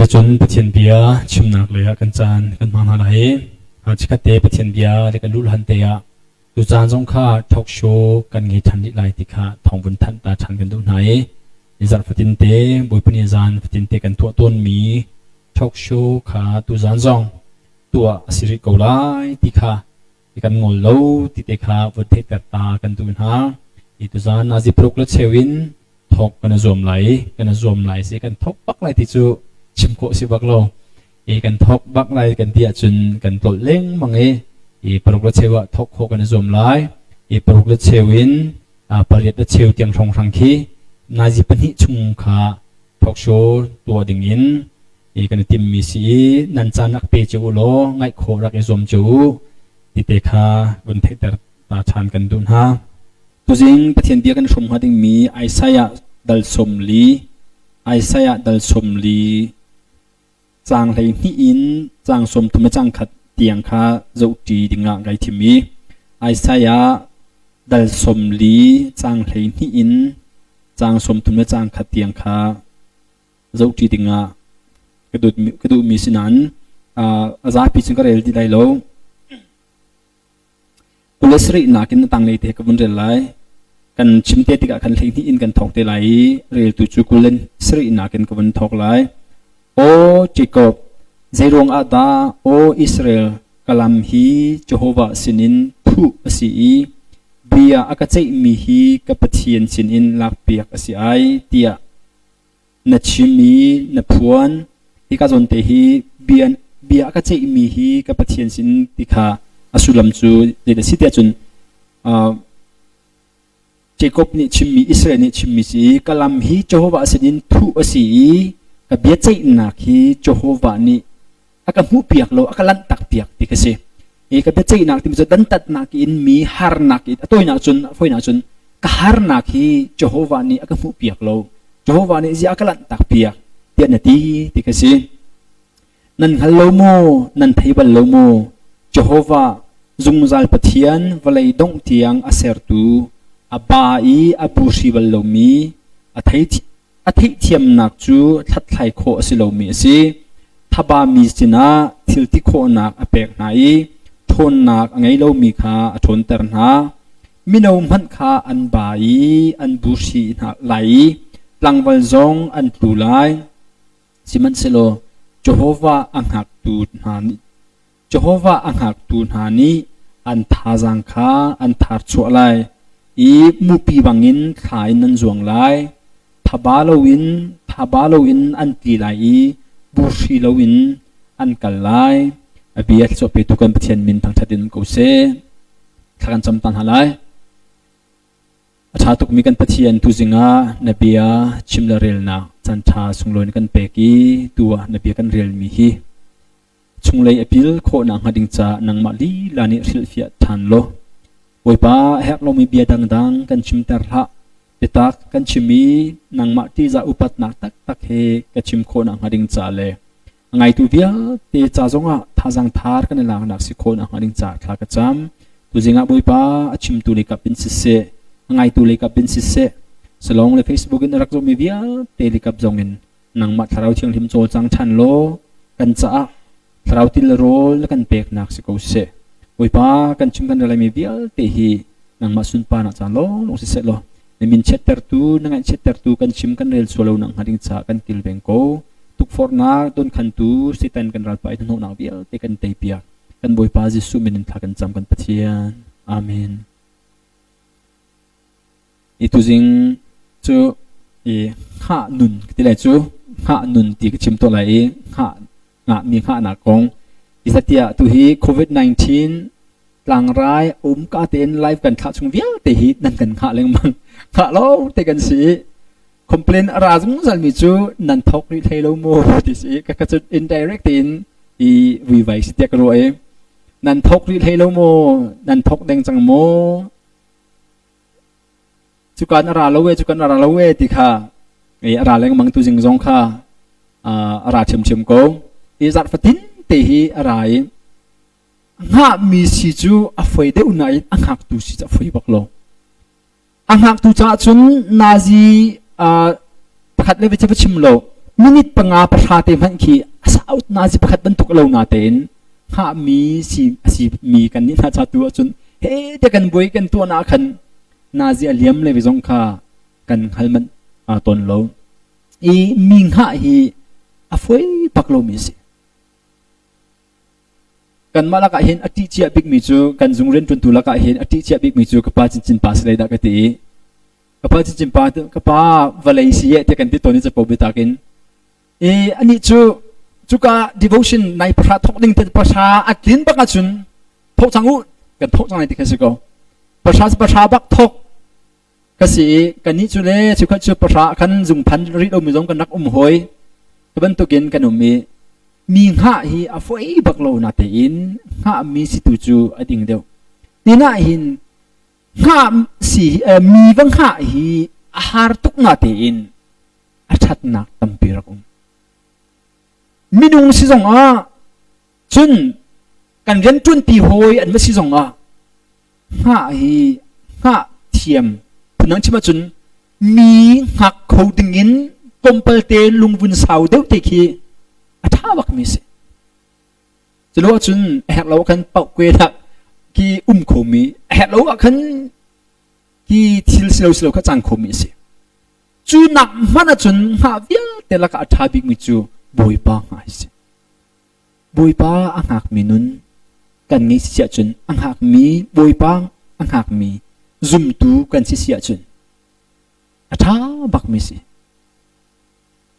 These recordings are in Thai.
จะจนประเทศเบียชิมนักเลยกันจานกันมาอะไรชิคาเตประเทศเบียเด็กกันรู้หันเตะดูจานสงข้าทอกโชว์กันเงยทันดิไลติค่ะทองบนทันตาชันกันตรงไหนนิสัตฟัตินเตบุยปนิจานฟัตินเตกันทั่วต้นมีทอกโชว์ขาดูจานซองตัวสิริโกไลติค่ะกันงอโลติเตค่ะวัดเทตตากันตุนหาอีตุจานนาจิปรุกและเชวินทอกกันรวมไหลสิกันทอกปักไหลติจูชิมโคสิบักโลกันทอกบักไหลกันเดียจุนกันปลดเล้งมังปรุกและเชวะทอกโคกันรวมไหลปรุกและเชวินปริยัดเชวเตียงทองทังคีนาจิปนิชุงขาทอกโชตัวดิ่งยินกันติมมีสีนันจานักเปจูโลไงโครักรวมจูติเตคาบนเทตตาชานกันดุนฮาตัวจริงประเทศเดียกันชมหาดิ่งมีไอซายะดัลสมลีจางเลยนี่อินจางสมทุมจางขัดเตียงคาเจ้าจีดิ่งไงที่มีไอซายะดัลสมลีจางเลยนี่อินจางสมทุมจางขัดเตียงคาเจ้าจีดิ่งกระดูมีสินันอาจารย์พิจิตรก็เรียนที่ได้แล้วอุลสรีนักินต่างเลยเทกับบุญเรลัยกันชิมเตติกะกันเลยนี่อินกันทอกเตลัยเรียลตุจุกุเลนสรีนักินกับบุญทอกไลโอจิกอบเจรงอาดาโออิสราเอลกลัมฮีเจโฮวาสินินทุอสีเบียอากาเจมีฮีกับปะเทียนสินินลักเปียกอสีไอเตียนัดชิมีนับพวนที่กาจนเตฮีเบียอากาเจมีฮีกับปะเทียนสินติคาอสุลัมจูเดดสิเตียจุนเจคอบนี่ชิมีอิสราเอลนี่ชิมีสีกลัมฮีเจโฮวาสินินทุอสีกับเบียใจนักฮีเจโฮวานี่อาการหูเปียกโลอาการลันตักเปียกติกสิกับเบียใจนักที่มันจะดันตัดนักอินมีฮาร์นักอินตัวนักจุนฝอยนักจุนกฮาร์นักฮีเจโฮวานี่อาการหูเปียกโลเจโฮวานี่จะอาการลันตักเปียกเดียนตีติกสินันฮัลโลโมนันไทบัลโลโมเจโฮวาจุงจัลปะเทียนวลัยดงเตียงอาเซร์ตูอาบาอีอาบูชิบัลโลมีอาไทเทียมนักจูทัดไทยโคสิโลมีสิทับามีสินะทิลติโคนักอเปกไหนทนนักไงโลมีคาทนเตอร์นามินาวมันคาอันบาอีอันบูชินักไหลลังวัลซงอันตูไลสิมันเซโลเจโฮวาอังหักตูนานิเจโฮวาอังหักตูนานิอันทาจังคาอันทาร์ชัวไลอีมุปีบังอินขายนันจวงไลทับาโลวินอันตีไลบูชีโลวินอันกัลไลอบียสโซเปตุกันเทียนมินทางชาดินกูเซทางจำตันหาไลชาตุกมีกันปะเทียนตุจิงานบียชิมลาเรลนาจันทาสุงโลนกันเปกีตัวนบียกันเรลมีฮีชุงเลยอพิลโคนางหดิงจานางมาลีลานิริลฟิยทันโลโวยป้าเฮกโลมีเบียดังกันชิมตาระเดตักกันชิมีนางมาที่จะอุปัตนักตักเฮกันชิมโคนางหดิงจาเลไงตัวเบียเตจาจงทาจังทาร์กันในหลังนักสิโคนางหดิงจาทากระจำตุจิงาโวยป้าชิมตุลิกับเป็นสิเซไงตุลิกับเป็นสิเซสลองใน Facebook อินรักโจมีเบียเตลิกับจงอินนางมาทาราวเชียงทิมโจจังชันโลกันจ้าทาราวติลโรลกันเปกนักสิโกเซโวยป้ากันชิมกันอะไรมีเบียเตฮีนางมาสุนปานักจานโลลงสิเซโลในมินเชตเตอร์ตูนังเชตเตอร์ตูกันชิมกันเรลสโลนังหาดิงจ้ากันกิลเบงโกทุกฟอร์นาโดนขันตูสิตันกันรัลไปทั้งหมดนักเบียเตกันเตเปียกันโวยป้าจิสุมินทากันจำกันปะเทียนอาเมนitu jing chu ha nun ti lai chu ha nun ti ka chim to lai ha nga mi ha na kong isatia tu hi covid-19 lang rai ka ten live kan kha chung vial te hi nan kan kha leng mang kha lo te kan si complain ra jung zal mi chu nan thok ri thei lo mo ti si ka chu indirect in i vi vai si te ka ro e nan thok ri thei lo mo nan thok deng chang moจุกันอาราลเวติค่ะอาราแรงมังตุจิงจงค่ะอาราเชิมโกอิจัดฟัตินเตหีอะไรงามีสิจูอฟเดอุนัยอังหักตุสิจะฟบักโลอังหักตุจะจุนนาซีประคัดเลวิเชฟชิมโล มินิปังอาประชาเต็มหันขีสาวนาจิประคัดบรรทุกเรานาเต็นข้ามีสีมีกันนี่น่าจะตัวจนเฮ้เด็กกันบวยกันตัวนาคันนาจิอเลียมเลยไปจงข้ากันฮัลมันตนเราอีมิงหะฮีอฟวยปักเรามีสิกันมาละกะเห็นอติเจียบิกมิจูกันจุงเรนจนตุละกะเห็นอติเจียบิกมิจูกับป้าจินปาสเลยดักตีกับป้าจินปากับป้าวาเลเซียที่กันที่ตัวนี้จะพบไปตากินอันนี้จูกะ devotion ในพระทกดิ้งเป็นประชาอัดลินบักอาจุนทกจังอุกันทกจังไหนที่เขาสิโกประชาบักทกก็สิกันนี้จูเล่จูขัดจูประชาคันจุงพันริดอมิจงกันนักหอยตะบันตุกินกันมีหะฮีอฟวยบักโลนาเตอินหะมีสิตุจูอดิ่งเดียวนี่น่าหินหะสิมีวังหะฮีอาหารตุกนาเตอินอาชัดนักตัมปีรักมีดุงสิจงจุนกันเรียนจุนปีหอยอันไม่สิจงหะฮีหะเทียมพนังชิมาจุนมีหักเขาดึงอินกมเปลเตลุงวุนสาวเดียวเตคีอาท่าบักมิสจะรู้ว่าจุนแหกเราคันเป่าเกวทักกีขมีแหกเราคันกีทิลสโลก็จังขมิสจูนักมันจุนหาวิลแต่ละก็อาท่าบิกมิจูบอยป้าหายสิบอยป้าอังหักมีนุนกันงี้เสียจุนอังหักมีบอยป้าอังหักมีซุ่มตูกันเสียจุนอาท่าบักมิส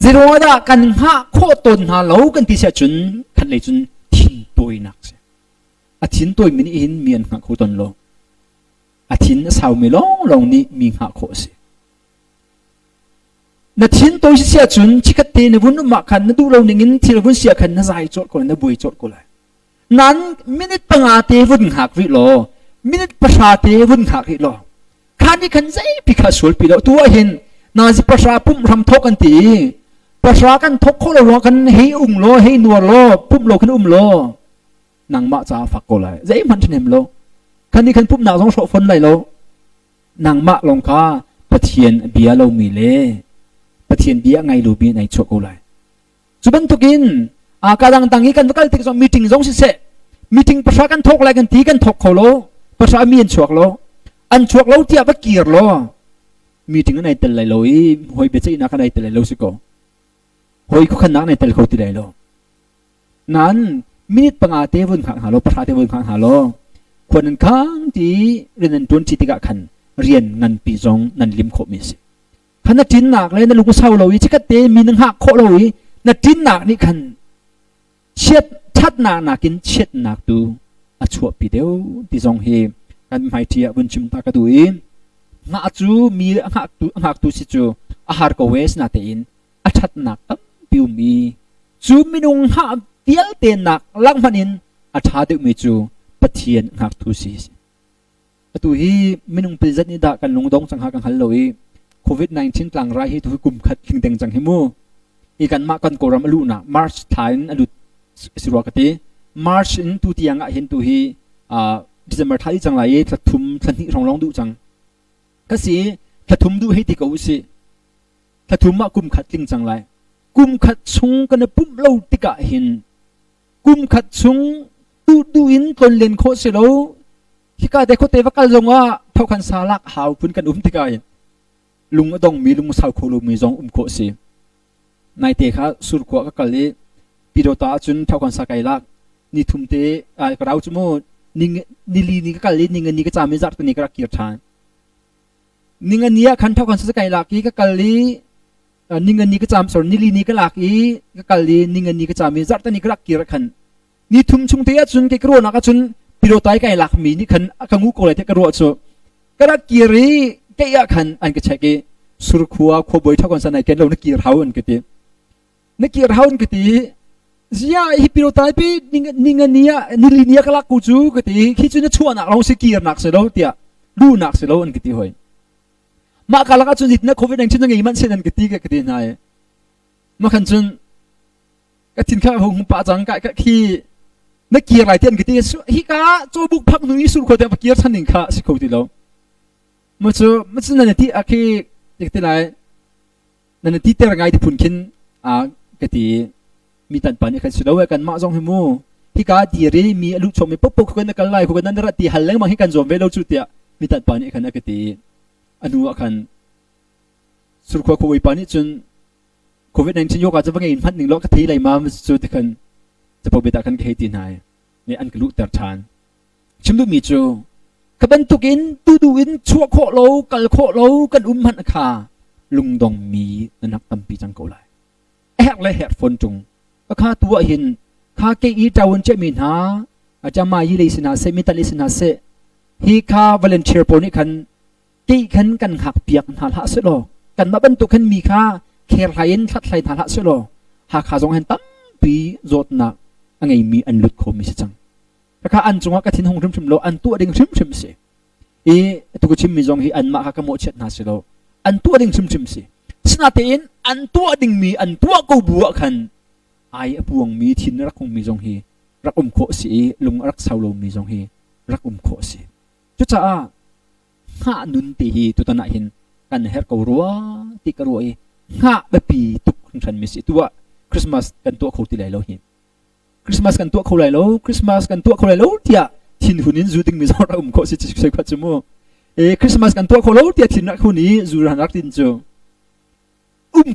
เจรวดากันหาโคตรหาเหลากันที่เสียจุนขันเลยจุนทิ้งตัวนักเสียอาทิ้งตัวมินอินมีอันหาโคตรโลอาทิ้งสาวไม่ลงนี่มีหาโคเสียนัดทิ้งตัวเสียจุนชิคัดเตนวุ่นมาขันนัดดูเราหนึ่งที่เราวุ่นเสียขันนัดใจจดก่อนนัดบุยจดก่อนเลยนั้นมินิปังอาเตวุ่นหักวิโลมินิประชาเตวุ่นหักวิโลขันนี้ขันใจพิฆาตสุลปีโลตัวเห็นนาจิประชาปุ่มทำทกันตีประชากันทกโคโลกันให้โลให้นัวโลปุ่มโลกันโลนางมาจ่าฝักโกเลยใจมันเฉนมโลคันนี้คันปุ่มนางสองโฉฟนเลยโลนางมาลงค้าปะเทียนเบียโลมีเล่ปะเทียนเบียไงลูบีในโฉโกเลยจุบันทุกินการต่างๆนี้กันก็ติดกับมีติ้งสองสิเสมีติ้งประชากันทกอะไรกันตีกันทกโคโลประชามีอันฉวกโลอันฉวกโลเทียบเกียร์โลมีติ้งในแต่ละโลหอยเบจินักในแต่ละโลสิโกหอยคุขันนักในแต่ละคนที่ใดโลนั้นมินิปังอาเทวุนขังหาโลประชาเทวุนขังหาโลคนนั้นข้างที่เรียนจนจิตกะขันเรียนงันปีจงนันลิมโคมิสิขันนัดจินนักเลยนันลูกสาวเราอีจิกเตมีนังหักโคเราอีนัดจินนักนี่ขันเช็ดชัดนักกินเช็ดนักดูอาชัวปีเดียวที่จงเฮกันไม่เทียบุญชิมตากระดุยนักจูมีหักตูสิจูอาหารก็เวสนาเตอินอาชัดนักปิวมีจูมินุงหาเดียลเตนักลังมันินอาชาดึกมีจูปะเทียนหักทุสีตุฮีมินุงปริจัดนิดากันลงดงจังหากันฮัลโหลโควิด-19 กลางไรฮีตุกุมขัดลิงเต็งจังฮิมูอีกันมากันโกรามลูนะมาร์ชทายนอดุสิรวกติมาร์ชอินตุที่ยังเห็นตุฮีดิเซมเบอร์ทายจังไรทัดทุมทันทีร้องดูจังก็สิทัดทุมดูให้ติกอุสิทัดทุมมากุมขัดลิงจังไรกุมขัดซุงกันปุ่มเล่าติกะหินกุมขัดซุงดูอินคนเล่นโคเสโลที่กาเด็กเขาเตะว่ากันลงว่าเท่ากันสาลักหาวพุ่นกันติกะหินลุงดงมีลุงสาวโคลุมีจงโคเสนายเตะข้าสุรขวากะเลยปีโดตาจุนเท่ากันสกายลักนี่ทุ่มเตะกระเอาจมูกนิลีนี่กะเลยนิเงินนี่ก็จามิจัดตัวนี้กระเกียร์ทานนิเงินนี้ขันเท่ากันสกายลักนี่ก็กะเลยนิเงินนี้ก็จำส่วนนิลีนี้ก็หลักอีก็กะลีนิเงินนี้ก็จำมีจัดแต่นี่ก็รักกี่รักขันนี่ทุ่มชุงเทียจุนเกกรัวนักจุนพิโรตายก็หลักมีนี่ขันกังงูโกเลยเทกรัวจุก็รักกี่รีเกียขันอันก็ใช่กี่สุรขัวขวบอยเท่ากันสนายเกณฑ์เรานักกี่เท้าอันก็ตีนักกี่เท้าอันก็ตีเสียฮิพิโรตายไปนิเงินนี้นิลีนี้ก็หลักกูจูก็ตีคิดจุนชั่วนักเราสิกี่นักเสียแล้วเตียรู้นักเสียแล้วอันก็ตีหอยมาการละก็จุดนี้นะโควิด19ยังไงมันเช่นนั้นก็ตีก็ตีนายมาขันจุนก็ทิ้งข้าวหงปะจังก็ขี้นักเกียร์หลายเตียนก็ตีฮิกาโจบุกพักหนุ่ยสุดคนเดียวเกียร์ชั้นหนึ่งข้าสิเขาตีแล้วมันนั่นที่อาคีอย่างที่ไหนนั่นที่เตะไงที่พุ่นขิน กติมีตันปานี่คันสุดเอากันมาจงหิมูที่กาดีเรมีลูกชมมีปุ๊บคนนั้นกันไล่คนนั้นรัตติหันเล้งมาให้กันจอมเวลาจุดเดียมีตันปานี่คันกติอนุอาคันสุดขั้วคุยปานี่จนโควิด-19 ยกอาจจะว่าไงอินพันหนึ่งล้อกทีไรมาสุดกันจะพบเบต้ากันเคยตีนายในอันกลุตรชานชิมดูมีจูกับเป็นตุกินดูอินชั่วโคโลกัลโคโลกันหันคาลุงดงมีนักตั้มปีจังเกาไลเลยฝนจงก็ข้าตัวหินข้าเกอีจาวันเจมินหาอาจจะมายิลิสินาเซมิตาลิสินาเซฮีข้าวอลเลนเทียร์ปนิคันกีขันกันหักเปียกหาละเสโลกันมาเป็นตุกันมีข้าเคร์ไลน์ทัดไลน์หาละเสโลหากข้าจงเห็นตั้มปีโจดนักอันไงมีอันลุดโคมิสจังแต่ข้าอันจงว่ากระถิ่นหงชิมโลอันตัวดิ่งชิมเสตุกชิมมีจงฮีอันมาข้ากระโมเช็ดนาเสโลอันตัวดิ่งชิมเสสนาเตนอันตัวดิ่งมีอันตัวกูบัวขันไอ้พวงมีทินรักคงมีจงฮีรักโคสีลุงรักสาวลมมีจงฮีรักโคสีจุดจ้าหานุนตีฮีตุตนาหินกันเฮร์กรัวติกรัวหาแบบปีตุกฉันมีสิตัวคริสต์มาสกันตัวเขาตีไหลโลหินคริสต์มาสกันตัวเขาไหลโลคริสต์มาสกันตัวเขาไหลโลเดียทินหุ่นินจูดิ่งมีจงรักโคสีจะใช้ความจมูกคริสต์มาสกันตัวเขาไหลโลเดียทินรักหุ่นนี้จูรักดินจู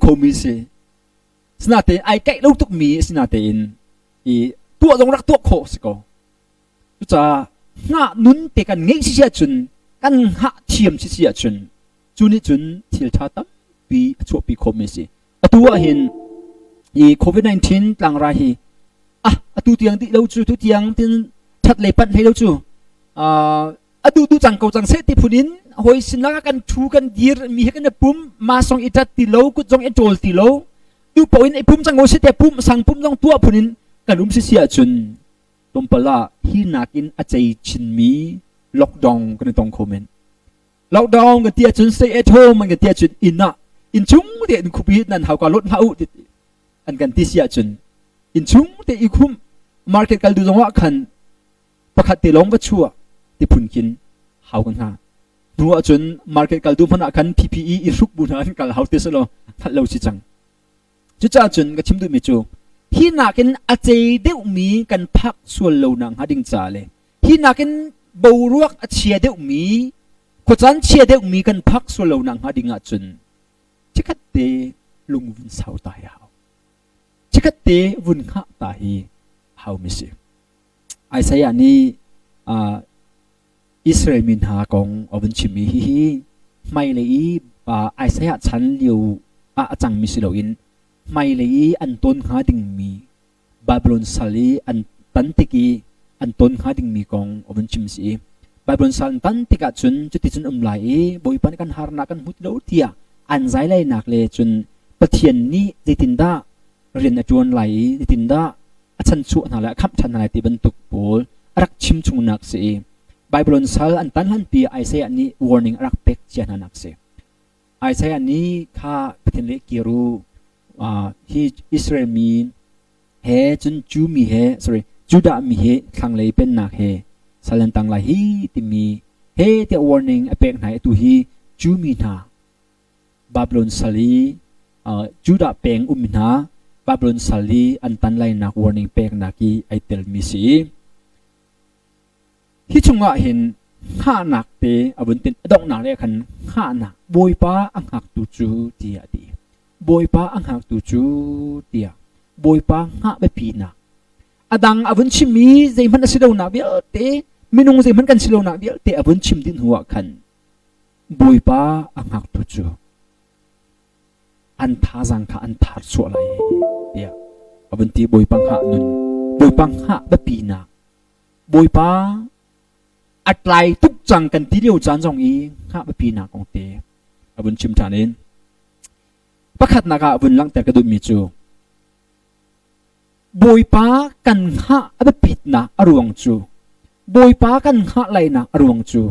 เขามีสิสนาเตนไอแก่ลูกตุกมีสนาเตนตัวจงรักตัวโคสก็จะหานุนเตกันเงี้ยเสียจุนกันหาเทียมเสียจุนจุนนี่จุนที่ชาตั้มปีช่วงปีโคมีสิตัวเห็นโควิด-19 ต่างราฮีตัวเตียงที่เราจูตัวเตียงที่ชัดเลยปันให้เราจูดูจังเกาจังเสติพุนินหอยสินักกันชูกันดีร์มีให้กันปุ่มมาส่งอิจัดติโลกุจงเอโจลติโลดูปอยน์ไอปุ่มจังโอเสติปุ่มสังปุ่มจังตัวพุนินกันเสียจุนตมปลาฮีนักินอาใจชินมีล็อกดาวน์กันตรงคอมเมนต์ล็อกดาวน์กันเตียจุน stay at home มันกันเตียจุนอินชุงเดียนคุบีนั่นเขาการลดเขาอันกันที่เสียจุนอินชุงเดียอีคุมมาร์เก็ตกันดูจังว่าคันประคัดติลงวัชชัวติพุนกินเขากันฮะดูว่าจนมาร์เก็ตกันดูพนักกัน PPE อีรุกบุญนั้นกันเขาเตสโลทัดเราชิจังจุดจ้าจนก็ชิมดูมิจูที่นักอาเจเดวมีกันพักส่วนเหล่านังหาดิ่งจ่าเลยที่นักบูรักเชียเดวมีขจันเชียเดวมีกันพักส่วนเหล่านังหาดิ่งจนชิคัดเตลุงวุนสาวตายเขาชิคัดเตวุนข้าตายเขาไม่สิไอ้สายนี้อิสราเอลมินหากองอวันชิมีฮีไม่เลยไอ้สายฉันเลียวจังมิสิโลอินไม่เลยอันต้นหาดิ่งมีบาบิโลนซาลีอันตันติกีอันต้นหาดิ่งมีกองอวันชิมสีบาบิโลนซาลตันติกาจุนจุดที่จุนไหลบ่อยปันกันหานักกันมุดโลเทียอันใจไหลนักเลยจุนปะเทียนนี้ได้ตินดาเรียนจวนไหลได้ตินดาฉันชั่วนั่นแหละคำฉันอะไรที่บรรทุกปูรักชิมชุงนักสีบาบิโลนซาลอันตันหันปีไอเซียนี้ warning รักเป็กเจียนนักสีไอเซียนี้ข้าปะเทียนเล็กกิรูที่อิสราเอลมีเฮจนจูมีเฮ sorry จูดามีเฮทางเลยเป็นนักเฮสลันตังไลฮีที่มีเฮที่ warning อเป็กไหนตัวฮีจูมีนาบาบิโลนซาลีจูดาเป็งมินาบาบิโลนซาลีอันตันไลนัก warning เป็กนักไอเตลมีสีที่ชงว่าเห็นข้านักเตะบุญตินดอกนักเลยคันข้านักบอยป้าอังหักตูจูเดียดีบอยป้าอังหักตูจูเดียบอยป้าหักไปปีนักดังบุญชิมีใจมันสิโลนักเดียวเตะมินุงใจมันกันสิโลนักเดียวเตะบุญชิมดินหัวคันบอยป้าอังหักตูจูอันท่าจังข้าอันท่าสวอะไรเดียบุญตีบอยปังหักนุนบอยปังหักไปปีนักบอยป้าอัดไลทุกจังกันที่เดียวจานจงอีข้าไปปีนักของเตะบุญชิมฐานเองประคัดนักบุญลังแต่กระดุมมีจูบอยป้ากันข้าไปปิดนักอรวงจูบอยป้ากันข้าไหลนักอรวงจู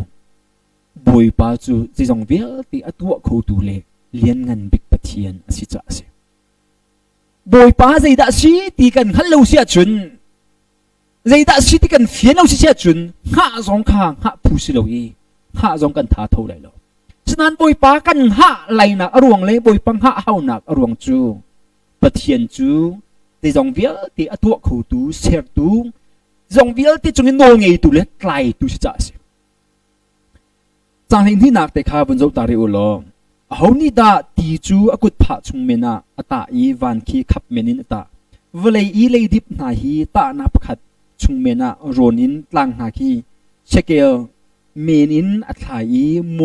บอยป้าจูที่จงเวลที่อตัวเขาดูเล่เลี้ยงเงินบิ๊กปะเทียนสิจ่าสิบอยป้าใจด่าสีที่กันฮัลโหลเสียจุนใจด่าสิที่กันเฟียนเอาเสียจุนข้าจงข้างข้าผู้สิโลยีข้าจงกันท้าเท่าไรโลฉะนั้นบอยป้ากันข้าไหลนักอรวงเลยบอยปังข้าเฮานักอรวงจูป ประเทียนจูที่จงเวียที่อัตัวเขาตูเสียตูจงเวียที่จงโนงไงตูเล็กไกลตูสิจ้าสิจังหินที่นักแต่ข้าบนโจตาริโอโลเขานี่ดาตีจูอกุดผาชงเมนะอัตาอีวันคีขับเมนินอัตาเวลอีเลยดิบนาฮีตานับขัดชงเมนะโรนินลังนาคีเชเกลเมนินอัตไยม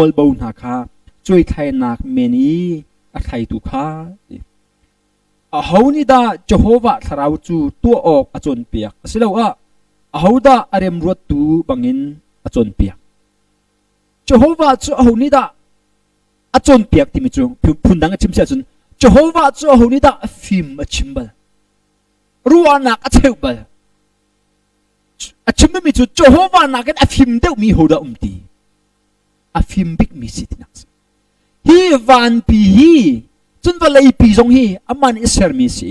วลบาวนาคาช่วยไทยนักเมนีอัตไยตุคาเขานี่ดาเจโฮวาสราวจูตัวออกอจนเปียกสิแล้วว่าเขาดาอารมรวดตูบังอินอจนเปียกเจโฮวาจูเขานี่ดาอจนเปียกที่มิจูพูนดังชิมเสียจนเจโฮวาจูเขานี่ดาฟิมอชิมบัลรัวนักอเชวบัลอชิมไม่มิจูเจโฮวานักกันอฟิมเดวมีหัวดาตีอฟิมบิกมีสิทธิ์นักฮีวันปีฮีจนวันเลยปีจงฮีอามันอิสรามิสี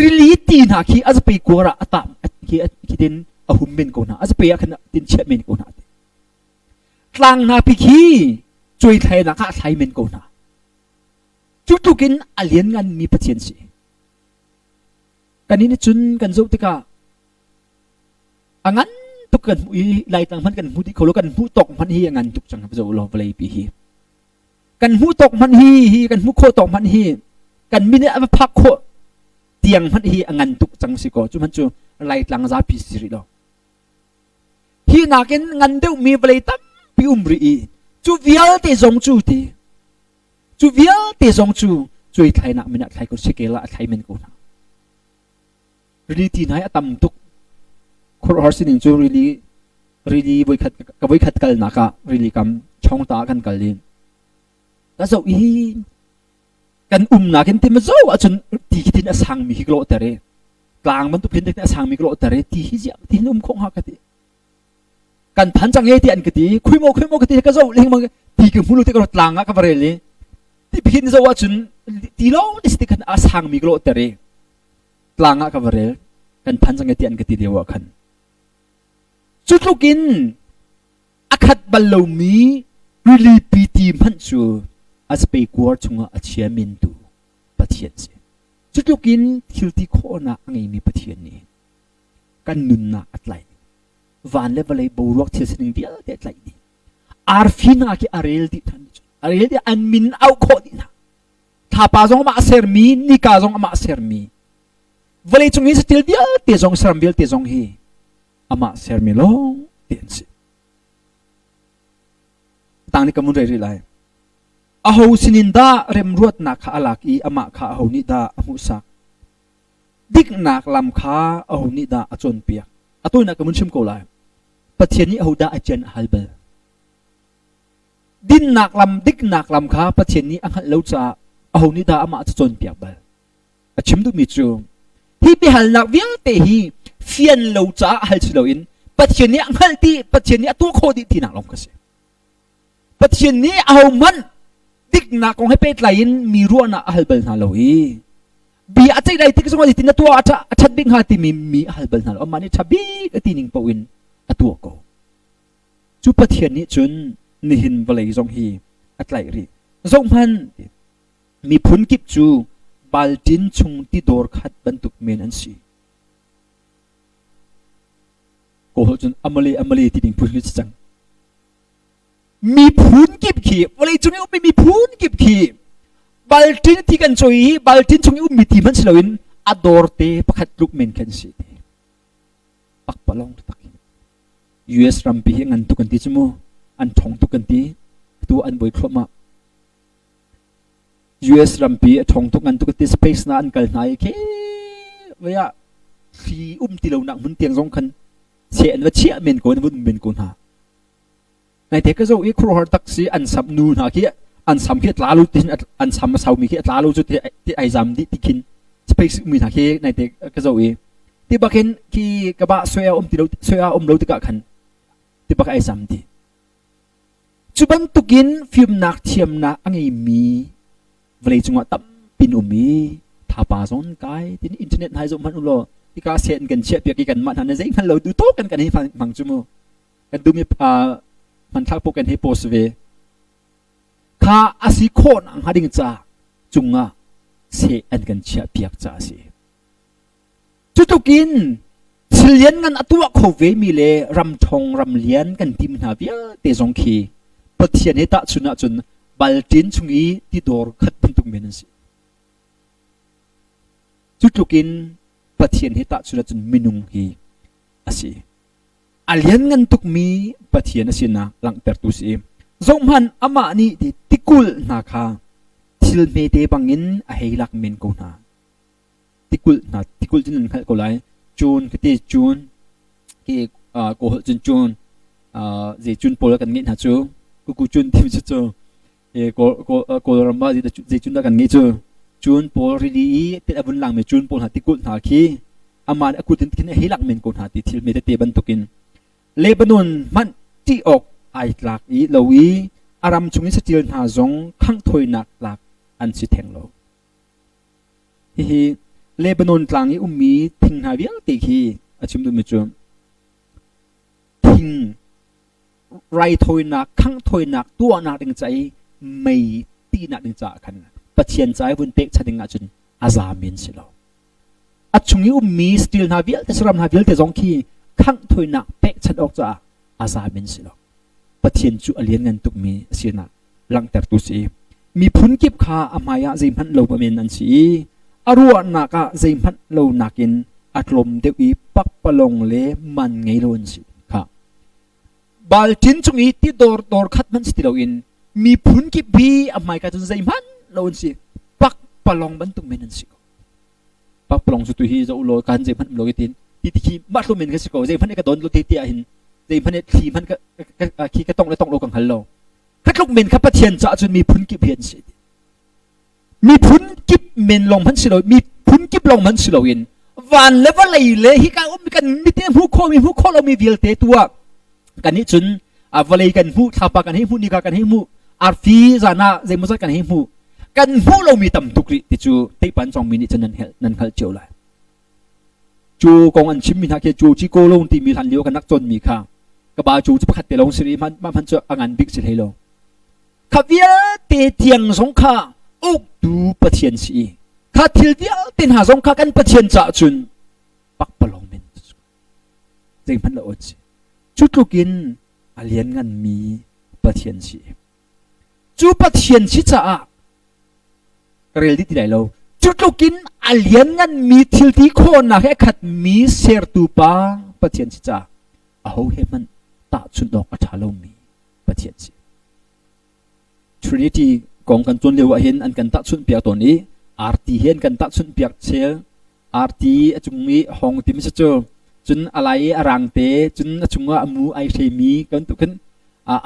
รีลีตีนักฮีอาจจะไปกัวระอัตามคีดินอาหุมเมนกูนะอาจจะไปอันดินเชเมนกูนะกลางนาพิคีช่วยไทยนักไทยเมนกูนะจุดทุกินอเลียนกันมีปัจจัยสิกันนี้จุนกันจุดที่กะอังั้นตุกันมุ้ยไล่ต่างมันกันมุ้ยที่เขาลูกกันมุ้ยตกมันฮีอังั้นตุกจังครับจะรอวันเลยปีฮีกันมุ้ยตกมันฮีกันมุ้ยโคตกมันฮีกันมิเนี่ยพักโคเตียงมันฮีอังั้นตุกจังสิโกจุมันจูไล่ต่างซาพิสิริโลฮีนักงันเดียวมีวันเลยตั้มพิอุมรีจูวิลเตจงจูตีจูวิลเตจงจูช่วยไทยนักมินะไทยก็เชกละไทยเมนกูนะรีตีนายตั้มตุกคนฮาร์สินิงจูรีบวิคัดกันนักะรีกำช่องตากันกันลินแต่จะอีกันนักกันที่มันจะว่าจนตีกินอสังมีฮิโกลเตเรกลางมันตุกพินที่อสังมีฮิโกลเตเรตีฮิจิที่นุ่มคงหักกันที่กันพันจังเอที่อันกันที่คุยโมกันที่ก็จะเลี้ยงมันตีกันพูดที่ก็กลางกันไปเลยที่พินจะว่าจนตีล้อที่สิกันอสังมีฮิโกลเตเรกลางกันไปเลยกันพันจังเอที่อันกันที่เดียวกันจุดลูกินอาคัดบอลลูมีรีลีปีทีมันจูอาจไปกวาดชงอาเชียมินตูปะเทียนเสียจุดลูกินทิลติโคนะอังมีปะเทียนนี้กันนุนนักอัดไหลวันเลเวลบูรักเทียนสิ่งเดียวเด็ดไหลนี้อาร์ฟินาคิอาร์เรลดิทันอาร์เรลดิอันมินเอาโคดินะถ้าป้าจงมาเซอร์มีนิกาจงมาเซอร์มีเวลาจงนี้สติลเดียวเตจงสรามเดียวเตจงฮีอามาเซอร์มิลงเตียนสิต่างนี้ก็มุนเรื่อยๆอาหูสินินดาเริ่มรวดนักข้าลักอีอามาข้าอาหูนิดาอามุสักดิกนักลำข้าอาหูนิดาอาจนเปียกอาตัวนักก็มุนชิมโกลายปัจเจนี้อาหูดาอาเจนฮัลเบลดินนักลำดิกนักลำข้าปัจเจนี้อังหัลเลวจ้าอาหูนิดาอามาอาจนเปียกเบลอาชิมดูมิจูที่ไปหัลนักเวียงเตฮีเฟียนเลวจ้าฮัลชิโลอินปัจเจนี้อังหัลตีปัจเจนี้ตัวโคดิที่นักลำก็เสียปัจเจนี้เอามันดิกนักคงให้เป็นไหลมีรั้วนักฮัลเบลนาโลอีบีอาจจะได้ที่ก็สมมติที่นัตัวอาจจะบิงหาที่มีฮัลเบลนาโลมันนี่ชับบีก็ที่นิ่งปวินตัวก็จุปัจเจนี้จนนิหินวลัยจงฮีอัตไหลรีจงมันมีพุนกิบจูบาลจินชงที่ดอร์ขัดบรรทุกเมนันซีโอ้จนอเมลีที่นิ่งพุนกิบจังมีพูนกิบขีวันนี้จุนี่ไม่มีพูนกิบขีบาลตินที่กันจอยบาลตินจุนี่มีที่มันสลวินอดอร์เตปักลุกเมนกันสิปักปลองตัก US รัมปีงันตุกันที่จมูอันทองตุกันที่ตัวอันบอยครบมา US รัมปีทองตุกันตุกันที่ space นั้นกันไหนแค่เวียฟีที่เราหนักมันเตียงสองคันเสียนว่าเชี่ยเมนโกนวุ่นเมนโกนหาในเด็กก็จะอีครูฮาร์ตักซีอันสับนูนหาขี้อันสัมขี้ลาลุตินอันสัมมาสาวมีขี้ลาลุจุดที่ไอซัมที่กินสเปซมีหาขี้ในเด็กก็จะที่บักเห็นขี้กระบะสวยที่เราสวยเราที่กะขันที่บักไอซัมที่จุบันตุกินฟิล์มนักเทียมนักอันนี้มีเวลาจังหวะตั้มปินมีถ้าป่าสนกายที่อินเทอร์เน็ตให้สมพันธ์อุโลที่การเสียนกันเชี่ยเปียกกันมันนั่นเองเราดูโต๊ะกันให้ฟังจุโมกันดูมีมันทักพวกกันให้โพสเวข้าอาศิโคนอังหาดิงจ้าจุงอ่ะ เสอันกันเชียเปียกจ่าสิจุดตุกินเสียนกันตัวเขาเวมีเลรำทองรำเลียนกันทีมนาเบียเตจงคีปะเทียนเหตุจุนจุนบัลจินชุงีที่ดอร์ขัดพันตุเมนันสิจุดตุกินปะเทียนเหตุจุนจุนมินุงฮีอาศัยอาเลียนกันตุกมีปะเทียนสินะหลังเปิดตุสีสมพันอามานี่ติกุลนาคาทิลเมเดบังอินอาเฮลักเมนกูนาติกุลจินันขัดกูไลจูนก็ตีจูนที่กูหัดจูนเจจูนโปลกันงี้นะจูกูจูนที่มันจูกูรำบ้าเจจูนกันงี้จูนโปลรีดีที่อาบุญหลังเมจูนโปลหาติกุลหาคีอามากูถึงที่เฮลักเมนกูหาที่ทิลเมเดเตบันตุกินเลบานอนมันที่ออกไอหลักอีเลวีอารามชุงิสติลหาจงขังถอยหนักหลักอันสิแทงโลฮีเลบานอนกลางอีมีทิ้งหาเวียงติคีอาชิมดูมิจูทิ้งไรถอยหนักขังถอยหนักตัวหนักดึงใจไม่ตีหนักดึงจ่ากันปัจเจียนใจบุญเตกชดึงอาจุนอาซามินสิโลอาชุงิมีสติลหาเวียงแต่สรำหาเวียงแต่จงคีขังถอยหนักเป๊กชัดออกจ่าอาซามินสิโลปะเทียนจูอเลียนเงินตุกมีเสียนักหลังแต่ตุสีมีพุนกิบขาอามายะใจมันโลบเมนนันสีอรัวนักะใจมันโลนักินอัดลมเดียวอีปักปะลงเลมันไงโลนสิค่ะบาลจินจงอีที่ดอร์ขัดมันสติโลอินมีพุนกิบบีอามายะจนใจมันโลนสิปักปะลงบันตุกเมนนันสิปักปะลงสุดที่จะอุโลกันใจมันโลกิตินที่มัดลมเมนกันสิโกใจมันก็โดนโลติเตียหินใจพันธุ์ที่มันก็ขี้ก็ต้องเลยต้องโลกังหันโลคัดลูกเมนครับปะเทียนจะจนมีพุนกิบเพียนสิมีพุนกิบเมนลงพันสิโลมีพุนกิบลงพันสิโลอินวันเลวอะไรเลยฮิการมีกันมีเตี้ยผู้โคเรามีวิลเตตัวกันนี้จนวันเลยกันผู้ทับกันให้ผู้นิกากันให้ผู้อาร์ฟีจานาเจมุสกันให้ผู้กันผู้เรามีต่ำตุกริติจูเตปันสองมินิจนั้นเขาเจียวเลยจูกองอันชิมมีนักเกจูจีโกลงที่มีทันเลี้ยวกันนักจนมีค่ะกบาจูจะประคัดเตลงสิริมันจะอ่างบิ๊กสิให้ลงขับเวียเตเทียงสงข้าอุกดูปะเทียนสีข้าทิลเวียเต็นหาสงข้ากันปะเทียนจ่าจุนปักปะลงเมนเจงพันละอดสิจุดลูกินอาเลียนงันมีปะเทียนสีจูปะเทียนสีจ่าเรียลที่ไหนเราจุดลูกินอาเลียนงันมีทิลที่โคนนะแค่ขัดมีเซอร์ตูปาปะเทียนสีจ่าเอาเฮมันตาชุดดอกอัฐาลมีปะเทียนสิทรินิตี้กองกันจนเรียกว่าเห็นอันกันตาชุดเปียกตัวนี้อาร์ตีเห็นกันตาชุดเปียกเชลอาร์ตีจุงมีห้องที่ไม่ใช่เจอจนอะไรรังเตจนจุงว่ามูไอเทมีกันตุกัน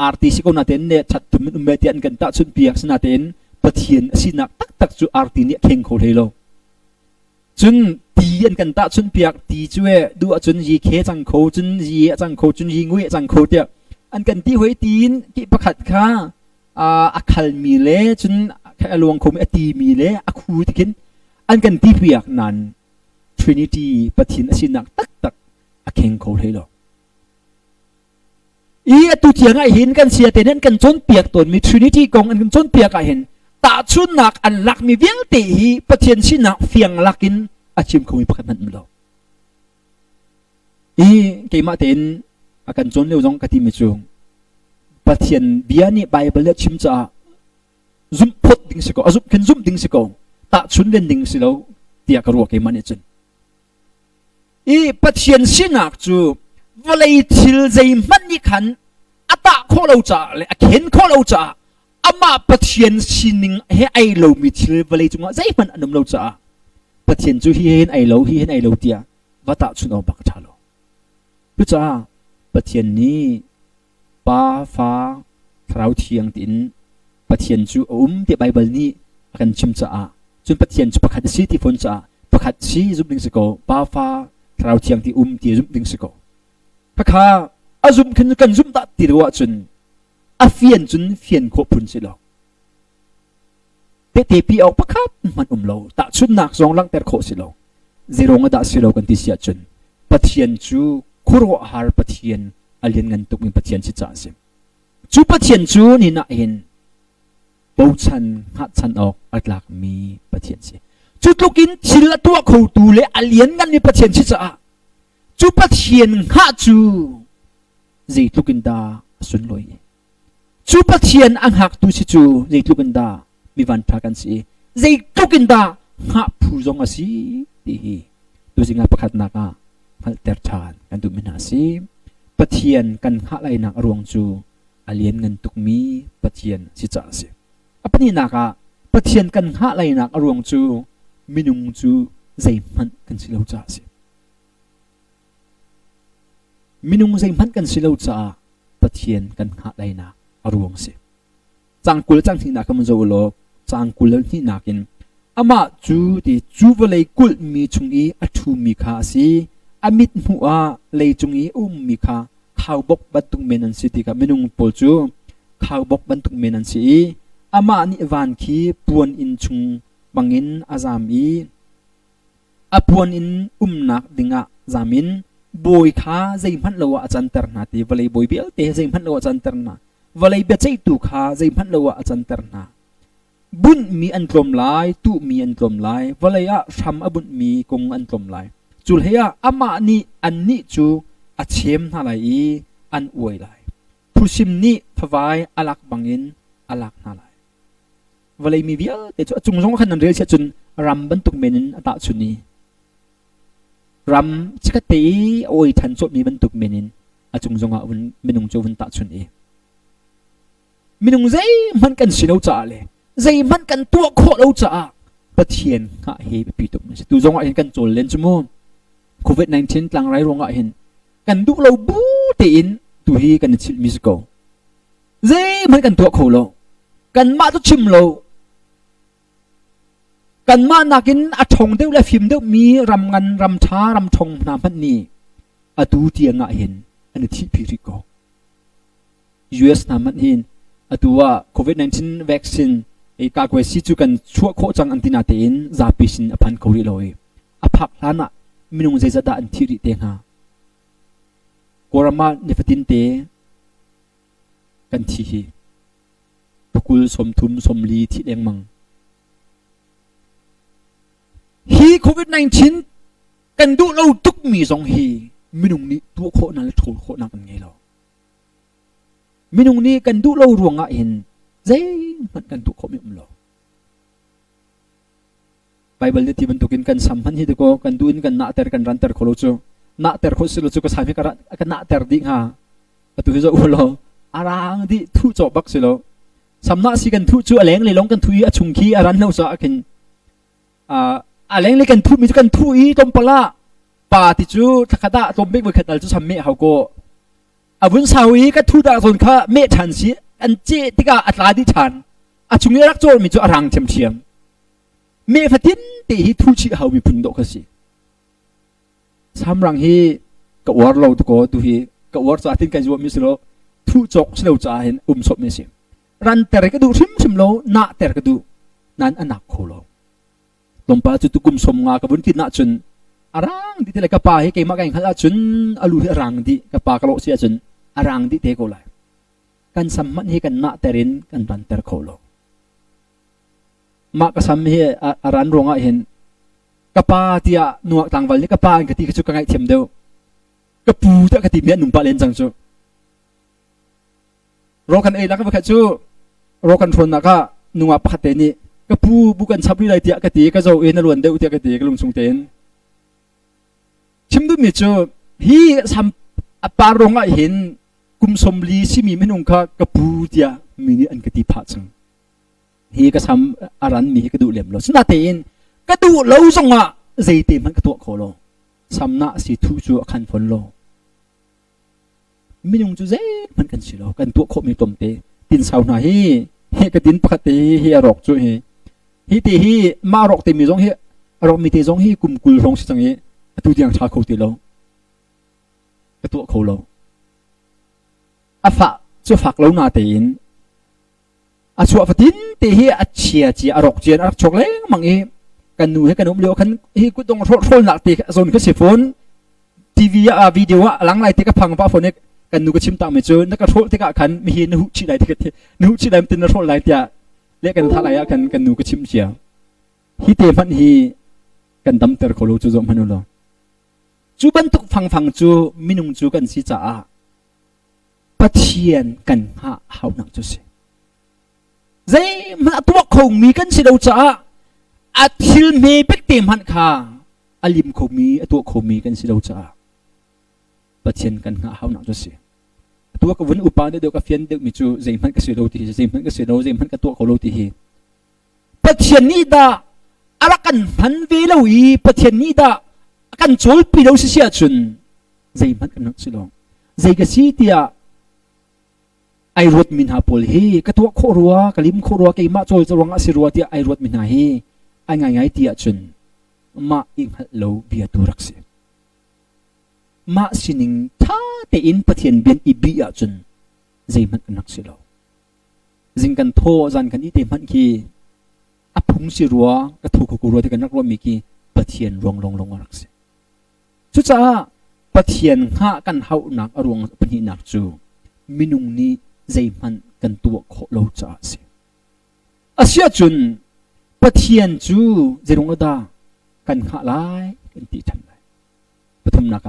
อาร์ตีสิโกนาเตนเนี่ยชัดถุมันเมติอันกันตาชุดเปียกสนาเตนปะเทียนสินักตักจูอาร์ตีเนี่ยเข่งโคเลยโลจนตีอันกันตาจนเปียกตีช่วยดูจนยีเคจังโคจนยีจังโคจนยีงุยจังโคเดียอันกันที่หัวตีนกี่ประคัดข้าอักขลมีเล่จนแค่ลวงคมตีมีเล่อักหูที่กินอันกันที่เปียกนั้น Trinity ปะทินสินักตักอักเข่งโคเลยหรออีตุเทียงไอเห็นกันเสียแต่นั้นกันจนเปียกตนมี Trinity กองอันกันจนเปียกไอเห็นตาชุนนักอันลักมีเวียงตีปะเทียนสินักเฟียงลักกินอาชิมคงมีประกันมันไม่หรอกอีเกี่ยมาเต็นอาการจนเร็วจงกติมิจงปะเทียนเบียนี่ใบเบลชิมจะซุ่มพดดิ้งสิโกซุ่มขึ้นซุ่มดิ้งสิโกตาชุนเล่นดิ้งสิแล้วเตียกรัวเกี่ยมันเนี่ยจนอีปะเทียนสินักจูวลัยทิลใจมันนี่ขันอัตตาโคเราจ่าเลยเข็นโคเราจ่าอามาปะเทียนสินิงเฮไอโลมิทิลวลัยจงว่าใจมันอันนั้นเราจ่าปะเทียนจูฮีเห็นไอโลฮีเห็นไอโลเตียว่าตาชุนเอาบักชาโลรู้จักปะเทียนนี้ป้าฟ้าเราเทียงตินปะเทียนจูที่ไบเบิลนี้กันชิมจ้าจนปะเทียนจูประคัดซีที่ฝนจ้าประคัดซีจุดดิ้งสกอป้าฟ้าเราเทียงที่ที่จุดดิ้งสกอพระข้าอาจุมขึ้นกันจุมตัดติดว่าจนอาเฟียนจนเฟียนขบพุนสิโลเตปีออกประคัดมันโลตาชุดหนักสองลังแต่โคสิโลเจรงอดาสิโลกันที่เสียจนปะเทียนจูคุโรหาร์ปะเทียนอเลียนเงินตุกมีปะเทียนสิจ่าสิจูปะเทียนจูนี่น่าเห็นปูชันหัดชันออกอัดหลักมีปะเทียนสิ จุดลูกินชิลตัวเขาตูเลอเลียนกันนี่ประเทศชิจะจุประเทศหาจูใจลูกินดาสุนลอยจุประเทศอังหักตูชิจูใจลูกินดามีวันทักันสิใจลูกินดาหาผู้จงอาศัยดีดูสิงาประคัดนักพัลเตอร์ชานกันดูมินาสิประเทศกันหาไรนักรวงจูอเลียนเงินตุกมีประเทศชิจะสิอัปนี้นักประเทศกันหาไรนักรวงจูมินุงจูใจมันกันสิเลวจ้าสิมินุงใจมันกันสิเลวจ้าประเทศกันหาไรนักรวงสิจางกุลจางที่นักมันจะวโลจางกุลที่นักินอามาจูดีจูวเลยกุลมีจุงอีอัตุมีขาสิอามิดหัวเลยจุงอีมีขาข้าวบกบันตุงเมนันสิติกับมินุงปอจูข้าวบกบันตุงเมนันสิอามานิวันคีปวนอินจุงบังอินอาจามีอปวนอินนักดิงะจามินบอยขาใจมันเลวอาจารย์เตอร์นาตีวเลยบอยเบลเตใจมันเลวอาจารย์เตอร์นาวเลยเบใจตุขาใจมันเลวอาจารย์เตอร์นาบุญมีอันกลมลายตุมีอันกลมลายวเลยอะทำอบุญมีกงอันกลมลายจุลเฮียอามานี่อันนี้จูอาเชมนาไลอันอวยลายผู้ชิมนี่พวายอลักบังอินอลักนาไลวเลยมีเวียแต่จุงจงขันนันเรียกจุนรำบรรทุกเมนินอัตชุนีรำชิกตีโอยทันจบมีบรรทุกเมนินอาจุงจงวันเมนุงจูวันตัชุนีเมนุงใจมันกันสิเราจ่าเลยใจมันกันตัวโคเราจ่าประเทศข้าเฮไปปีตุกมันตูจงว่าเห็นกันโจลเลนจมูกโควิด-19กลางไรรงอ่ะเห็นกันดูเราบูตีนตูฮีกันชิลมิสโกใจมันกันตัวโคเรากันมาตุชิมเรากันมานักินอัฐงเดียวและฟิมเดียวมีรำงันรำช้ารำชงนาพันนี้อดูเตียงอ่ะเห็นอันนี้ที่พิริโก US นามันเห็นอดูว่าโควิด-19 วัคซีนไอ้กากเวสิจุกันชั่วโคจังอันตินาเตนซาปิสินอพันเขาดีเลยอภักลานะมินุงใจจะได้อันที่ริเตงฮะกรามาเนฟตินเตกันที่ปกุลสมทุมสมลีที่เลี้ยงมังฮีโควิด-19กันดูเราทุกมีสองฮีมินุงนี้ตัวโคนั้นและโถโคนั้นเป็นไงเรามินุงนี้กันดูเรารวงอ่ะเห็นเจ้มันกันตัวโคไม่อุ้มเราไบเบิลที่บรรทุกินกันสัมพันธ์ที่ตัวโคกันดูอินกันนาเตอร์กันรันเตอร์โคโลจูนาเตอร์โคสิโลจูก็สายไม่กันนาเตอร์ดิ้งฮะตัวที่จะอุ้มเราอารางที่ทุจบักสิเราสำนักสิกันทุจูอะไรเลยลงกันทุยอชุงคีอารันเราจะกันอะไรเลยกันทุมีกันทุยตรงปลาป่าที่จูทักดาตรงเบกเวกตัลจูทำเมเขาก็อาวุธสาวีก็ทุดาตนข้าเมทันสิอันเจติกาอัตลาดิฉันอาชุงนี้รักโจมีจูอรังเทียมเทียมเมฟัดินตีฮิทุชิเขามีพุนโดกสิสามรังฮีกวอร์เราตุโกดูฮีกวอร์จะตินกันจูมิสโลทุจกเสลวจ่าเห็นศพเมสิรันเตอร์ก็ดูชิมโลนาเตอร์ก็ดูนั้นอันนักโคโลลมปาจุตุกุมสมงากับบุญตินาจุนอรังดิเทเลกปาให้เกมากันขลาจุนอลูอรังดิกปากระโลเสียจุนอรังดิเทโกไลกันสัมมันให้กันนาเตรินกันรันเตอร์โคโลมากสัมให้อารันรงอ่ะเห็นกปาที่อ่ะหนวกต่างวันนี้กปาอันกติกจุกันไอเทียมเดียวกปูจะกติเมียนุ่มปาเลนจังจูโรกันเอลักก็จูโรกันทนนะก็หนวกพัดเตนี่กปูบุกันชับวิไลเตียกติก็จะเอ็นล้วนเดียวเตียกติก็ลงสงเตนชิมดูมีจูฮีสัมปารงอ่ะเห็นกุมสมลีสิมีไม่นุ่งข้ากระปูเดียมีนี่อันกติพัดจังฮีก็ทำอารันมีกระดูเหลี่ยมโลสนาเตนกระดูเหลาส่งอ่ะใจเต็มมันกระตัวโคโลสำนักสิทุจูขันฝนโลไม่นุ่งจูเจมันกันสิโลกันตัวโคมีตมเตตินสาวหน่อยฮีกระตินปกติฮีอรอกจูฮีตีฮีมารอกเตมีจงฮีรอกมีเตจงฮีกุมกุลรงสิจังฮีตัวเดียงชาโคติโลกระตัวโคโลอาฝากจะฝากเราหน้าเตียนอาชัวฟัดินตีให้อาเชียจีอารกเจียนอาชกเล้งมังเอกันนูให้กันนุ่มเลี้ยวกันให้กูต้องโทษหนักตีส่วนก็เสียฝนทีวีวิดีโอหลังไรตีก็พังป้าฝนเนี่ยกันนูก็ชิมตังไม่เจอนักโทษที่ก็ขันไม่เห็นนุชิได้ที่ก็นุชิได้มันตีนโทษไรตีเรียกกันท่าไรกันนูก็ชิมเชีย ฮิเตมันฮีกันดำเตอร์โคโลจูจอมฮันุโลจูบันตุกฟังจูมินุงจูกันสิจ้าปะเทียนกันหาเฮานักจูสิใจมันตัวคงมีกันสิเราจ้าอาทิลเมเป็กเต็มหันขาอลิมคงมีตัวคงมีกันสิเราจ้าปะเทียนกันหาเฮานักจูสิตัวกวนอุปาเดเดกเฟียนเด็กมิจูใจมันก็สิเราที่ใจมันก็สิเราใจมันก็ตัวเขาเราที่ปะเทียนนี่ดาอะไรกันพันเวลาวีปะเทียนนี่ดากันโจลปีเราเสียจุนใจมันกันนักสิเราใจก็สิที่ไอรถมินหาพลฮีก็ตัวโครัวกลิมโครัวกี่มาโจลจะรังอสิรัวที่ไอรถมินหาฮีไอไงที่จุนมาอิงฮัลโหลเบียดูรักสิมาสินิงท่าแต่อินปะเทียนเบียนอีบีอาจุนใจมันกันนักสิเราจิงกันโทจันกันอีเตมันกีอภุงสิรัวก็ถูกกูรัวที่กันนักรัวมีกีปะเทียนรวงลงรักสิสุดจ้าปะเทียนข้ากันเฮาหนักอรวงปนินักจูมินุงนี้ใจมันกันตัวโคโลจ้าสิอาเซียจุนปะเทียนจูเจรงอดากันข้าไลกันตีทันไลปฐุมนัก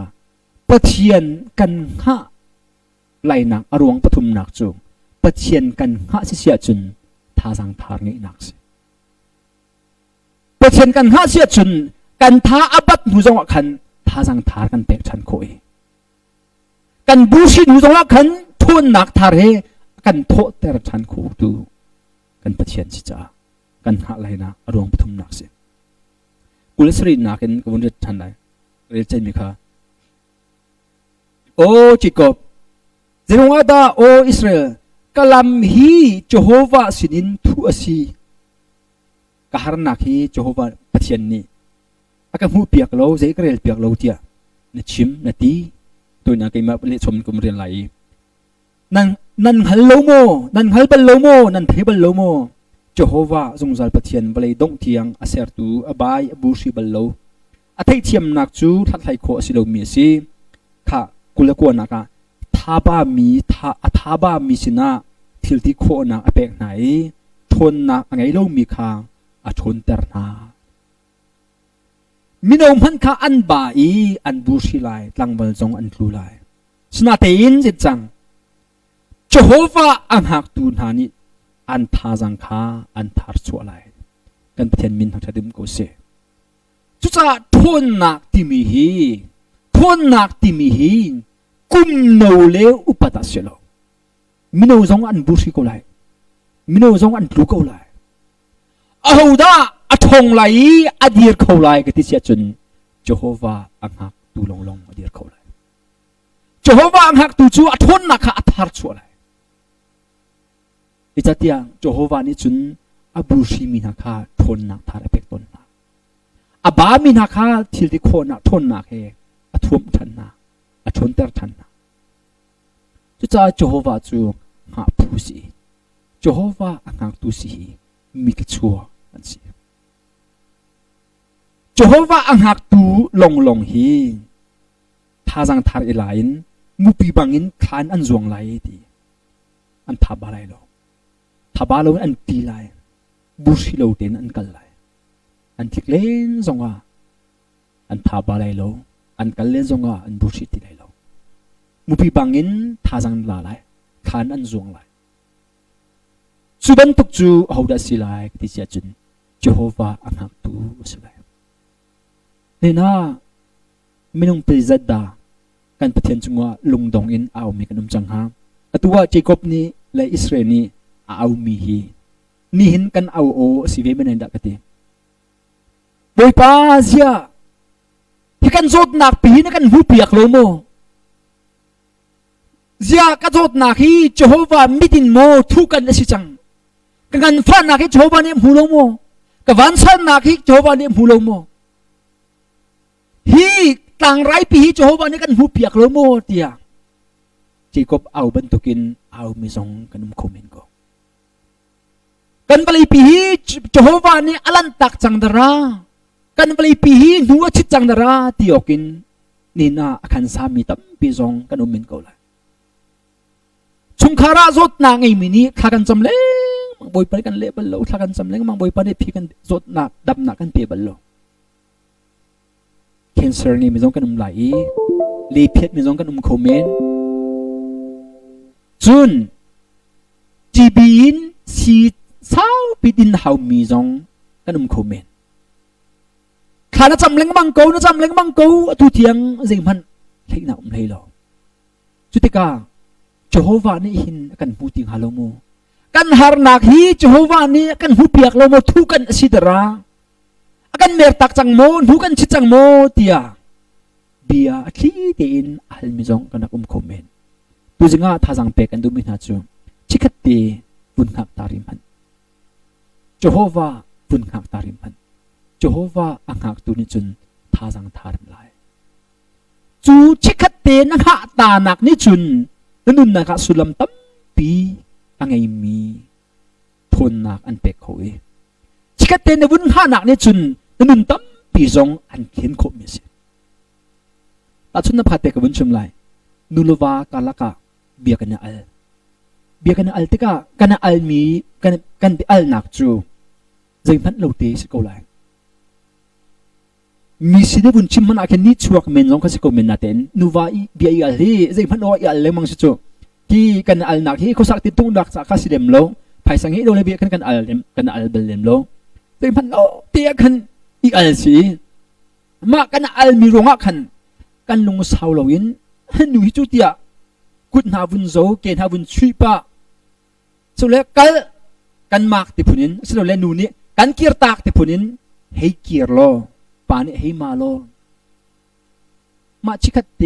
ปะเทียนกันข้าไลนักอรวงปฐุมนักจูปะเทียนกันข้าเสียจุนท่าสังทารงี้นักสิปะเทียนกันข้าเสียจุนกันท่าอบัดหูจงว่าขันท่าสังทารกันเตะฉันโคยกันบูชินหูจงว่าขันทุนนักทาร์เฮกันโทษแต่ฉันโคดูกันปะเทียนสิจ้ากันข้าไลนักอรวงปฐุมนักสิกุลสรีนักกันกวนจะทันได้เรียนใจมีค่ะโอ้จิกบเจรงอาดาโออิสราเอลกลัมฮีเจโฮวาสินินทุอสีกะฮาร์นักฮีเจโฮวาปะเทียนนี้อาการหูเปียกเราใจกระเรลเปียกเราเดียนชิมนตีตัวนักอิมาเลี้ยชมกุมเรียนไหลนั่นฮัลโลโมนั่นฮัลบัลโลโมนั่นเทบัลโลโมเจโฮวาทรงจัลปะเทียนบลัยดงเทียงอาเซร์ตูอบายอบูชิบัลโลอาไทเทียมนักจูทัดไหลโคสิโลมีสิข้ากุลกวนนักท่าบ้ามีท่าบ้ามีสินะทิลที่โคนักอเปกไหนชนนักไงโลมีข้างอาชนเตอร์นามิโนมันข้าอันบ่ายอันบูชิไลตั้งบัลจงอันทูไลสนาเตอินจิตจังเจโฮวาอังหักตูนานิอันท่าจังข้าอันทาร์ชัวไลกันเทียนมินหักดิมโกเซจุจ้าทนนักที่มีฮีทนนักที่มีฮีกุมโนเลวอุปตัสเชลมิโนจงอันบุชิโกไลมิโนจงอันลูโกไลอาหูดาอัทงไลอดีร์โกไลกติเสียจนเจโฮวาอังหักตูลงอดีร์โกไลเจโฮวาอังหักตูจูอัทนนักอัทาร์ชัวไลอิจฉาเจโฮวานี่จุนอบูชิมินาคาทนนักทาร์เปกตนนักอบามินาคาทิลติโคนักทนนักเฮอทุ่มทันนักอชนเตอร์ทันนักจุจ้าเจโฮวาจูหาผู้สีเจโฮวาอังหักตูสีมีกชัวอันสีเจโฮวาอังหักตูลงฮีท่าจังทาร์อิไลน์มุปีบังอินคลานอันจวงไลดีอันทับอะไรโลทับอะไรอันตีไลบุชิโลเดนอันกัลไลอันทิกเลนจงว่าอันทับอะไรโลอันกัลเลนจงว่าอันบุชิติไลโลมุปีบังอินท่าจังลาไลคลานอันจวงไลสุบันตุกจูเอาดัสิไลที่เสียจุนเจโฮวาอังหักตูสิไลเนี่ยนะไม่ต้องปริจัดดาการปฏิญาณจงว่าลุงดงอินเอามีกันจังหาตัวเจคอบนี้และอิสราเอลนี้เอามีฮีนี่เห็นกันเอาโอสิเวมันเองดักตีบอยป้าเสียที่กันโจดหนักปีนักกันหูเปียกโลโมเสียกันโจดหนักฮีเจโฮวามิดินโมทุกันสิจังกันฟันหนักฮีเจโฮวาเนี่ยหูโลโมกันวันสันหนักฮีเจโฮวาเนี่ยหูโลโมฮีต่างไรปีฮีเจโฮวาเนี่ยกันหูเปียกโลโมเตียเจคอบเอาบรรทุกินเอามิซงกันคอมเมนต์ก็กันบลีปีฮีเจโฮวาเนี่ยอลันตักจังดารากันบลีปีฮีนัวชิดจังดาราที่อกินนี่น่าขันสามีตั้มปีซงกันคอมเมนต์ก็เลยชุงคาราจดนางไอมินีข้ากันจำเล่ง มังบอยไปกันเละบัลโลถ้ากันจำเล้งมังบอยไปได้พีกันจดหนักดับหนักกันเปียบัลโล cancer นี่มีจงกันไหลลีเพียดมีจงกันคอมเมนต์จุนจีบีนสีเศร้าปิดินเฮามีจงกันคอมเมนต์ข้าน่ะจำเล้งมังโกน่ะจำเล้งมังโกทุเทียงสิ่งพันเล็กหนาเลยหรอจุดที่กาเจโฮวานี่หินกันพูดถึงฮาโลโมกันฮาร์นักฮีเจโฮวานี่กันหูเปียกโลโมทุกันสิดรากันเมรตักจังโมทุกันชิจังโมเตียเบียที่เดินอัลมิจงกันคอมเมนต์ดูจิงาท่าจังเปกันดูมินาจูชิคัตเตบุญขับตาริมันเจโฮวาบุญขับตาริมันเจโฮวาอังหักตุนิจุนท่าจังทาริมไลจูชิคัตเตนักหาตานักนิจุนนุนนักสุลัมตัมปีอังไงมีทนนักอันเป็กเขาชิคัตเตนบุญหานักนิจุนนุนตัมปีจงอันเขียนคบมิสิตัดชุนนับพัดเตกบุญชุมไลนุลวากาลกะเบียกันอัลติกากันอัลมีกันอัลนักจูใจพันเราเตสิโกไลมีสิ่งที่บุญชิมมันอาจจะนิชวกเมนลงก็สิโกเมนนาเตนนูวาอีเบียอีอัลที่ใจพันโออีอัลเลยมังสิจูที่กันอัลนักที่เขาสักติดตุ้งดักสักข้าสิเดมโลภายสังเกตโดยเบียกันอัลเบลเลมโลใจพันโอเบียกันอีอัลสิมากันอัลมีรงะกันกันลงสาวลวินให้หนูฮิจุติยากุดหาวุนโซเกณฑ์หาวุนชุยปะสุดแล้วกันมากติพุนินสุดแล้วนูนี่กันเกียร์ตากติพุนินให้เกียร์โลปานี่ให้มาโลมาชิคัดเต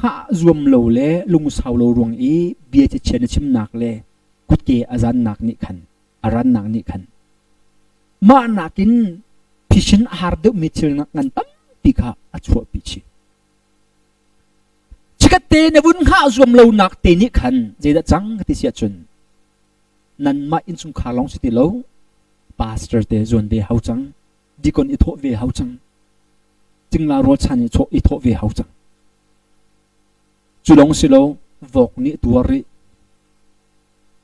หาจวมโลเล่ลงสาวโลรวงอีเบียจะเชนชิมนักเล่กุดเกอาจารย์นักนิขันอารันนักนิขันมานักินพิชินฮาร์ดมิเชลนักนันตั้มปีกาอัจฉริพิชิชิคัดเตนบุญข้าจวมโลนักเตนิขันเจดจังกติเสียจนนั่นมาอินสุงขาลองสติโลพาสเตอร์เตจวนเดฮาวจังดีคนอิทโอเวฮาวจังจึงลารถชันอิทโอเวฮาวจังจุลงสิโลวอกนิตัวริ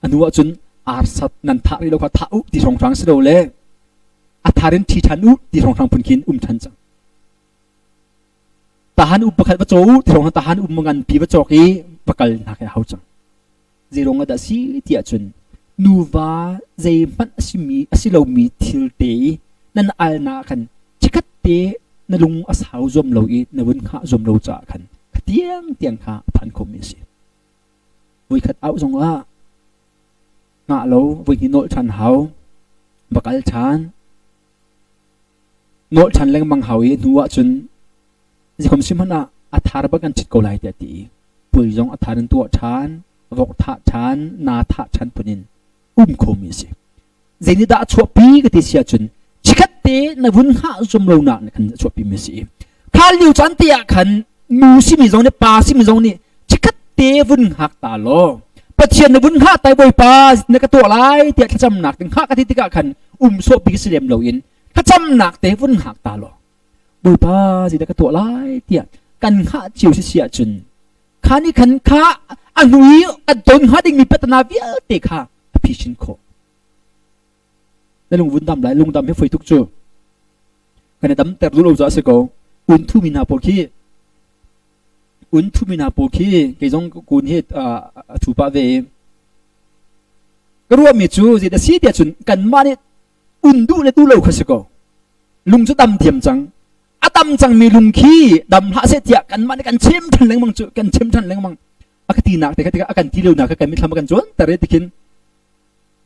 อันว่าจนอาร์สัตนันทาริโลกท้าอุที่สองครั้งสิโลเล่อัฐารินที่ชันอุที่สองครั้งพุนคินชันจังทหารอุปขัดประโจที่สองทหารอุปมังกันปีประโจกีประกาศนักฮาวจังจีรงอดาสีที่อาจนนูวาใจมันสิโลมีทิลเตนั่นอัลนาคันชิคัตเตนลุงอาสาวจอมโลอีนวันข้าจอมโลจ่าคันเตียงข้าพันคมมิสิวิคัดเอาจงว่าง่าโลวิหิโนชันเฮาบักอัลชันโนชันเล็งมังเฮาอีนัวจนจิคมสิมันอัฐารบักันจิตโกไลเดียตีปุยจงอัฐารินตัวชันวกทะชันนาทะชันปุนินคมมิสิเจนิดาชัวปีกติเสียจนชิคัตเตนบุญหาจมโลนักขันชัวปีมิสิข้าลิวจันเตียขันมูสิมิจงเนี่ยปาสิมิจงนี่ชิคัตเตบุญหักตาโลปัจเจียนบุญหาไตบอยปาในกระตัวไรเตียขจำหนักถึงข้ากติติกะขันชัวปีสิเดมโลอินขจำหนักเตบุญหักตาโลบอยปาสิในกระตัวไรเตียกันข้าจิวเสียจนข้านี่ขันข้าอันนี้อันโดนหาดิ่งมีพัฒนาวิเอเตข้าพิชินโคแล้วลุงวุ้นดำไหลลุงดำให้ไฟทุกจู่กันในดำแต่รู้เราจะเสกอุ่นทุมินาโปคีเกี่ยงกุนเหตุถูปะเวก็รู้ว่ามีจู่จะได้เสียเดียจุนกันมาเนี่ยอุ่นดูเลยดูเราเขาเสกลุงจะดำเทียมจังดำจังมีลุงขี้ดำหาเสียเดียกันมาเนี่ยกันเชื่อมทันแรงมังจู่กันเชื่อมทันแรงมังอาคตินักแต่ก็อาการที่เร็วนักกันไม่ทำกันจนแต่เรื่องที่กิน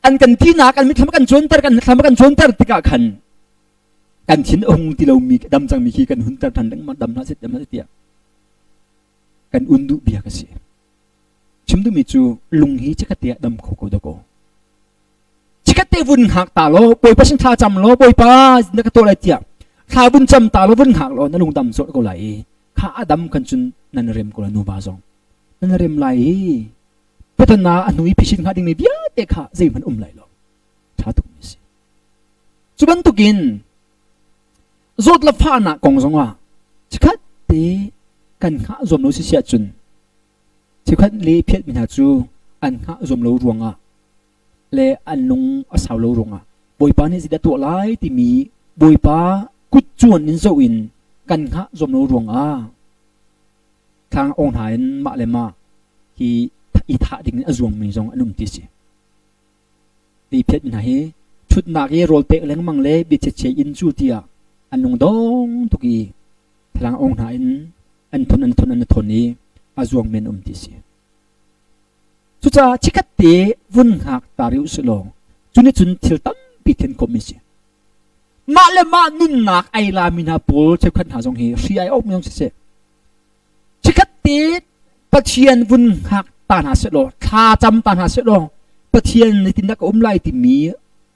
อันกันที่นักกันไม่ทำกันจนแต่กันทำกันจนแต่ที่กันกันชิ้นองค์ที่เรามีดำจังมีขี้กันหุ่นแต่ทันแรงมังดำหาเสียดำหาเสียกันอุ่นดูเบียกันสิชิมดูมีจู่ลุงฮีจะกัดเตียดำโคโกดโกจะกัดเตียวุ่นหักตาโลปอยพัชนท่าจำโลปอยป้านักตัวอะไรเตียข้าวุ่นจำตาโลวุ่นหักโลนั่นลุงดำสดก็ไหลข้าดำกันจนนั่นเริ่มก็ละนูบาซองนั่นเริ่มไหลพัฒนาอนุพิชิตข้าดิ่งไม่เบี้ยเด็กข้าใจมันไหลหรอกชาตุมิสิจุบันตุกินจดละฟ้าหนักกองซงว่าจะกัดเตียกันข้าจมโลสิเสียจุนที่ขัดเลี้ยเพียรมินาจูอันข้าจมโลรวงอ่ะ le anung asalo ronga boipa ni zida to lai ti mi boipa kut chuan in zo in kan kha zom no ronga thang ong hain ma le ma hi i tha ding azong mi zong anum ti si ti phet na hi thut na ge rol pe leng mang le bi che che in chu tia anung dong tu ki thlang ong hain an thon ni azong men ti si chu cha chikat te vun hak tariu selo chuni chun thil tam pi then komisi ma le ma nun nak ai la mina pol che khan ha jong hi ri ai ok myong se chikat te pathian vun hak tan ha selo tha cham tan ha selo pathian ni tin dak lai ti mi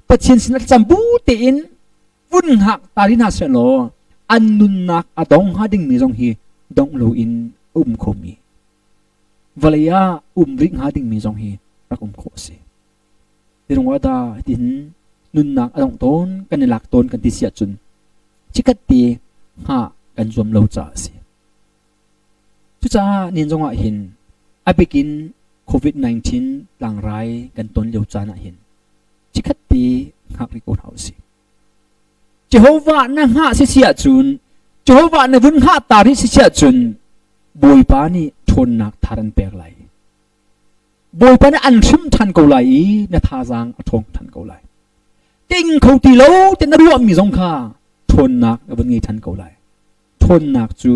pathian sin cham bu te in vun hak tarin ha selo an nun nak adong ha ding mi jong hi dong lo in khomi valaya ring ha ding mi jong hi rak kho se dirong wada tin nun nak adong ton kan lak ton kan ti sia chun chikat ti ha kan zom lo cha se chu cha nin jong a hin a begin covid-19 lang rai kan ton lo cha na hin chikat ti ha ri ko hau se Jehovah na ha si sia chun Jehovah na vun ha tari si sia chun boi pa ni thon nak tharan pek lai boi pa na an thim than ko lai na tha jang a thong than ko lai ting khou ti lo ten na ruam mi jong kha thon nak ban ngi than ko lai thon nak chu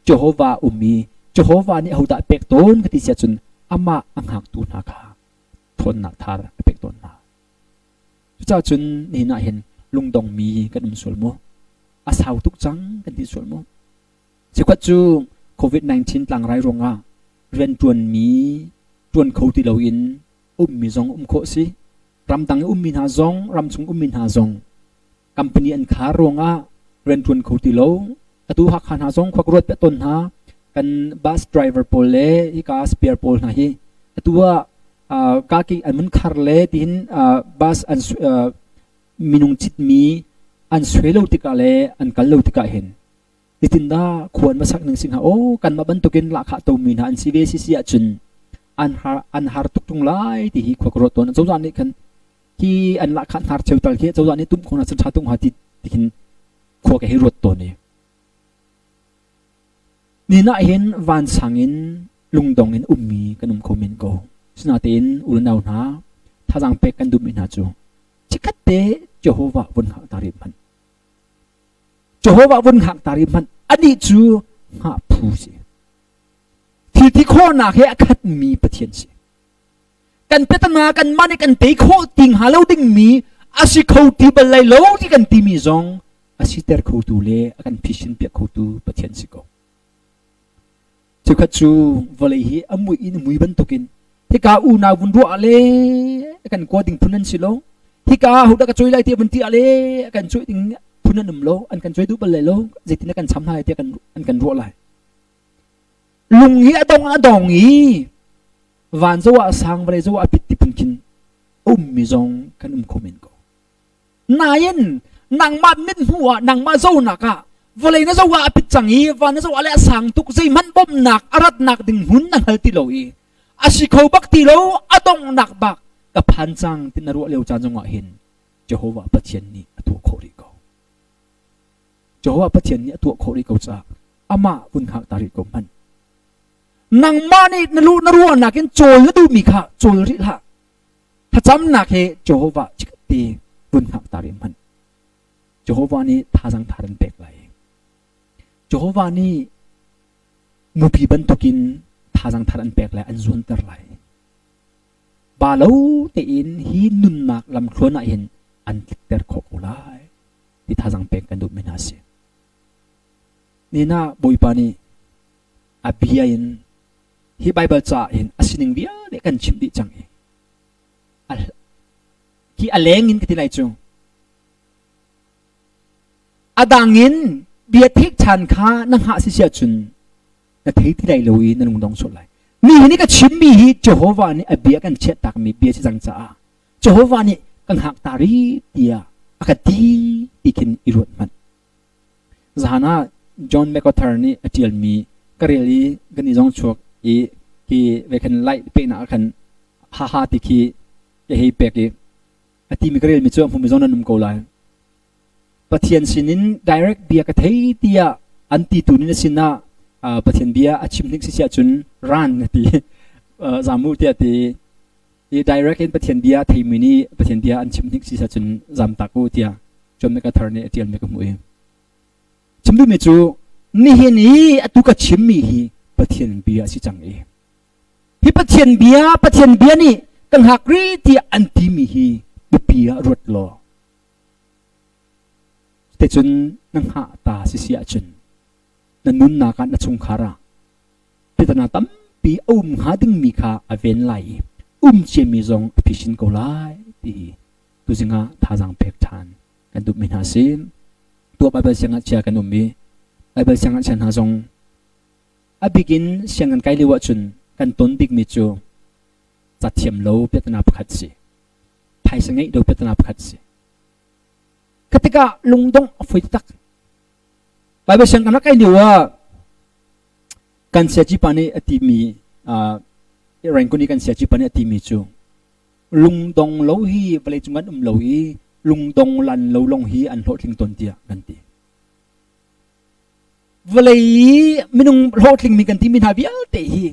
Jehovah mi Jehovah ni hoda pek ton ka ti sia chun ama ang hak tu na kha thon nak thar pek ton na chu cha chun ni na hen lung dong mi kan sul mo asau tuk chang kan ti sul mo che kwat chu covid-19 tlang rai ronga ren tuan mi tuan khou ti lo in mi zong kho si ram tang min ha zong ram chung min ha zong company an kha ronga ren tuan khou ti lo atu hak khan ha zong khwak rot pe ton ha kan bus driver pol le i ka spare pol na hi atua ka ki an mun khar le tin bus an minung chit mi an swelo tika le an kallo tika hen itinda khuan masak ning singha o kan maban tukin la kha to min han si ve si sia chun an har tuk tung lai ti hi khokro ton zo jan ni kan ki an la khan har cheu tal ke zo jan ni tum khona chan tung ha ti tikin kho ke hi rot to ni ni na hen van sangin lungdong in ummi kanum khomin ko sna tin ulnau na thajang pe kan dum in ha chu chikat te Jehovah vun hak tarim man Jehovah vun hak tarim man ani chu ha phu si thil thi kho na he akhat mi pathian si kan petana kan mani kan te kho ting halo ding mi asi kho ti balai lo ti kan ti mi zong asi ter kho tu le akan pishin pe kho tu pathian si ko chu khat chu volei hi amui in mui ban tokin he ka u na vun ro ale kan ko ding punan si lo hika huda ka choi lai ti bunti ale kan choi ting phunanum lo an kan choi du bal le lo jetina kan cham hai ti kan an kan ro lai lung hi adong hi van zo wa sang vale zo apit ti punkin mi zong kan khomen ko nayen nang ma min huwa nang ma zo naka vale na zo wa apit changi van na zo ale sang tuk zai man bom nak arat nak ding hun nang hal ti lo i asikho bak ti lo adong nak bak ka phanchang tinaru leu chan jong hin Jehovah pathian ni atu khori ko Jehovah pathian ni atu khori ko cha ama vun hak tari ko man nang mani naru na kin chol na du mi kha chol ri la tha cham na ke Jehovah chikti vun hak tari man Jehovah ni thajang tharan pek lai Jehovah ni mupi ban tokin thajang tharan pek lai an zon tar lai ba lo te in hi nun nak lam khlona hin an ter kho ulai ti thajang pek kan du mena se ni na boipa ni abia in hi bible cha in asining bia le kan chim di chang al ki aleng in kitilai chu adangin bia thik chan kha nang ha si sia chun na thei ti dai lo i nanung dong so lai mi ni ka chim mi hi Jehovah ni abia kan chet tak mi bia chi jang cha Jehovah ni kan hak tari tia akati tikin irot man zahana John MacArthur ni atial mi kareli gani jong chok e ki ve kan light pe na kan ha ha ti ki ke hei pe ki ati mi karel mi chu phum zon anum ko lai pathian sinin direct bia ka thei tia anti tunin sina pathian bia achim nik sia chun ran ti zamu tia ti direct in pathian bia thei mini pathian bia anchim nik sia chun zam taku tia chom me ka tharne atial me ka mu chimdu me chu ni hi ni atu ka chimmi hi pathian bia si chang e hi pathian bia ni kang hakri ti anti mi hi bia rot lo te chun nang ha ta si sia chun nanun na kan na chung khara pitana tam pi ha ding mi kha aven lai che mi zong pishin ko lai ti tu zinga tha jang pek than kan du min ha sim tu bible sanga cha kan mi bible sanga chan ha zong a begin siangan kai lewa chun kan ton big mi chu cha thiam lo pitana pakhat si thai sangai do pitana pakhat si ketika lungdong foi tak bible sang kana kai niwa kan sia ji pani atimi rank ko ni kan sia ji pani atimi chu lungdong lo hi vale chungan lo hi lungdong lan lo long hi an ho thling ton tia kan ti vale minung ho thling mi kan ti min ha bial te hi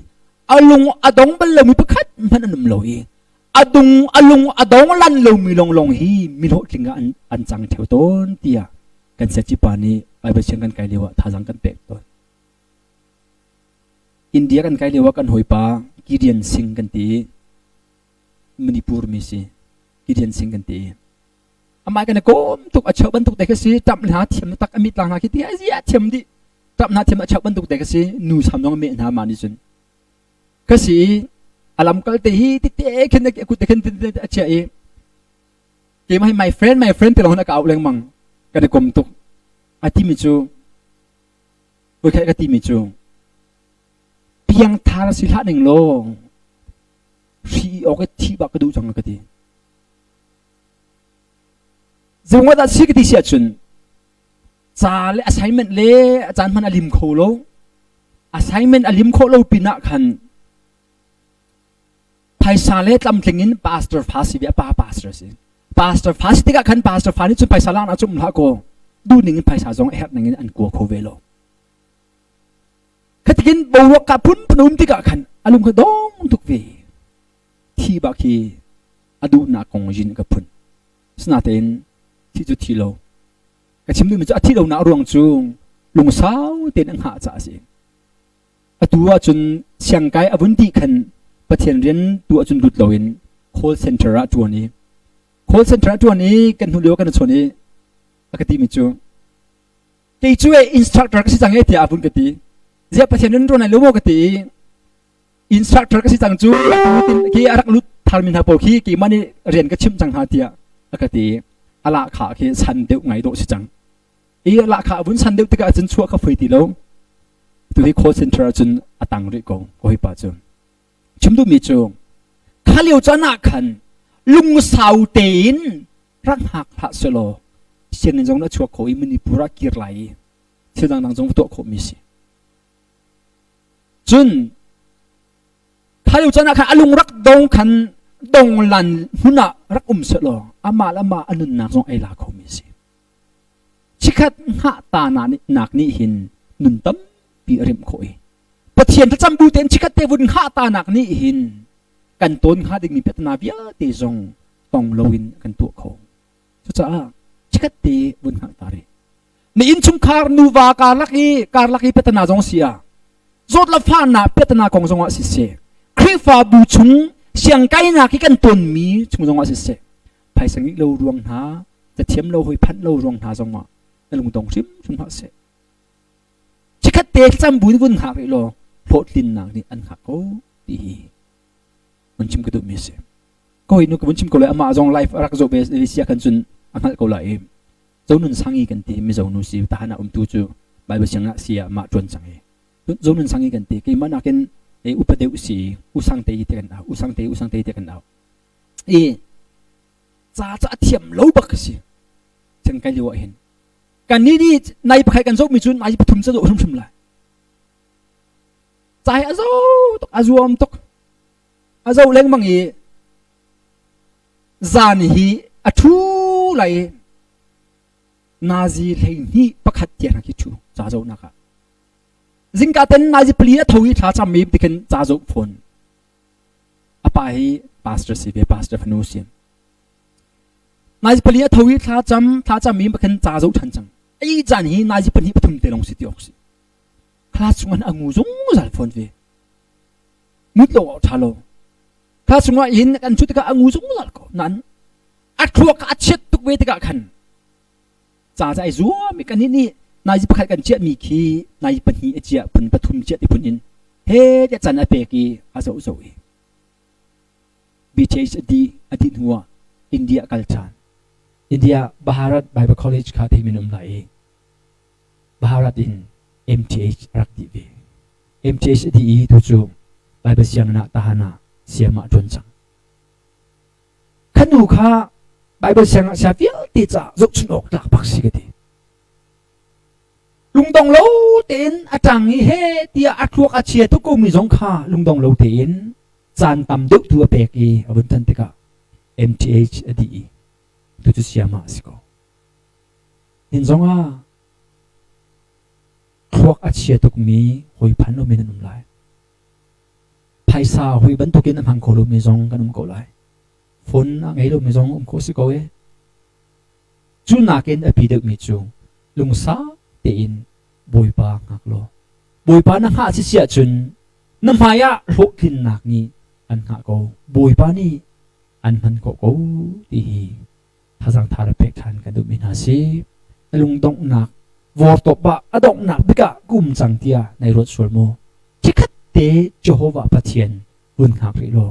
alung adong bal mi pakhat man anum lo hi alung adong lan lo mi long hi mi ho thlinga an chang theu ton tia kan sia ji pani bible sang kan kai lewa tha jang kan pek ton India kan kai lewa kan hoi pa Gideon Singh kan ti Manipur mi si Gideon Singh kan ti amai kan kom tuk achau bantuk te ka si tam na thiam tak amit lang na ki ti azia thiam di tam na thiam achau bantuk te ka si nu sam nong me na ma ni sun ka si alam kal te hi ti te khen ke ku te khen te acha e ke mai my friend te long na ka au leng mang kan kom tuk ati mi chu oi khai ka ti mi chu piang thar si la ning lo ri o ke thi ba ka du chang ka ti zongwa da si ka ti sia chun cha le assignment le achan man alim kho lo assignment alim kho lo pina khan paisa le tlam tlingin pastor phasi bia pa pastor si pastor phasi tika khan pastor phani chu paisa la na chum la ko du ning paisa zong her ning an ko kho velo khatikin bo ka pun punum tika khan alum ka dong tuk ve thi ba ki adu na kong jin ka pun sna ten thi chu thi lo ka chim du mi chu athi lo na ruang chu lung sao ten ang ha cha si atua chun siang kai avun ti khan pathian rian tu chun lut loin call center a tu ni call center a tu ni kan hu lo kan choni akati mi chu ke chu e instructor ka si chang e ti avun ka ti je pathian rian ron na lo mo ka ti instructor ka si chang chu ki arak lut thalmin ha po khi ki mani rian ka chim chang ha tia akati ala kha ki san deu ngai do si chang e ala kha avun san deu tika chun chua ka phoi ti lo tu hi call center chun atang ri ko hi pa chu chimdu mi chu khaliu chana khan lung sau ten rak hak ha selo sian jong na chua khoi mini pura kir lai thidang nang jong to kho mi si chun khaliu chana khan alung rak dong khan dong lan huna rak selo ama lama anun na jong ai la kho mi si chikhat ha ta na ni nak ni hin nun tam pi rim khoi pathian ta cham bu ten chikhat te vun ha ta nak ni hin kan ton ha ding mi petna bia te zong tong loin kan tu kho cha chikhat te vun ha ta re ni in chung khar nu wa kar laki petna zong sia zot la fa na petna kong zong a si se khri fa bu chung siang kai na ki kan ton mi chung zong a si se phai sang lo ruang ha cha thiam lo hoi phan lo ruang ha zong ma na lung tong sim chung ha se chikhat te cham bu vun ha ri lo phot lin na ni an ha ko ti mun chim ka du mi se ko inu ka mun chim ko le ama zong life rak zo be sia kan chun angal ko la em zo nun sangi kan ti mi zo nu si ta hana tu chu bible sanga sia ma chon chang e zo nun sangi kan ti ki mana ken e upade usi usang te te kan usang te kan au e cha thiam lo bak si chang kai liwa hin kan ni nai pakai kan zo mi chun ai pathum cha zo rum la chai azo tok azuam tok azo leng mangi zan hi a thu lai nazi lei ni pakhat tia na ki thu cha zo na ka zingka ten nazi pli na thui tha cham mi tiken cha zo phone apa hi pastor si be pastor phanusiam nazi pli na thui tha cham mi pakhan cha zo than chang ai jan hi nazi pani pathum te long si ti oksi class chungan angu zung zal phone ve mut lo thalo class chunga in kan chu tika angu zung zal ko nan a thuak a chet tuk ve tika khan cha ai zuwa mi kan ni nazi pakhat kan chet mi khi nazi pani a chia pun pathum chet ti punin he ya chan a pe ki a zo zo e BTH adi huwa India culture India Bharat Bible College kha thi minum lai Bharat in MTH rakti ve MTH adi tu chu Bible siang na tahana siama don chang khanu kha Bible siang sia vial ti cha zok chunok lak bak si ke lungdong lo ten atang hi he tia athuak a chia tu ko mi zong kha lungdong lo ten chan tam duk tu pe ki abun tan te ka MTH adi tu chu siama siko in zonga thuak a chia tuk mi hoi phan lo min num lai phaisa hoi ban tokin am hang ko lo mi zong kanum ko lai phone a ngai lo mi zong ko si ko e chu na ken a pi dek mi chu lungsa te in boipa ngak lo boipa na ha si sia chun nam haya lok thin nak ni an ha ko boipa ni an man ko ko ti hazang thar pek than ka du min ha si lung dong nak vor to ba adong nak bika kum chang tia nai rot sol mo chikhat te Jehovah pathian bun khak ri lo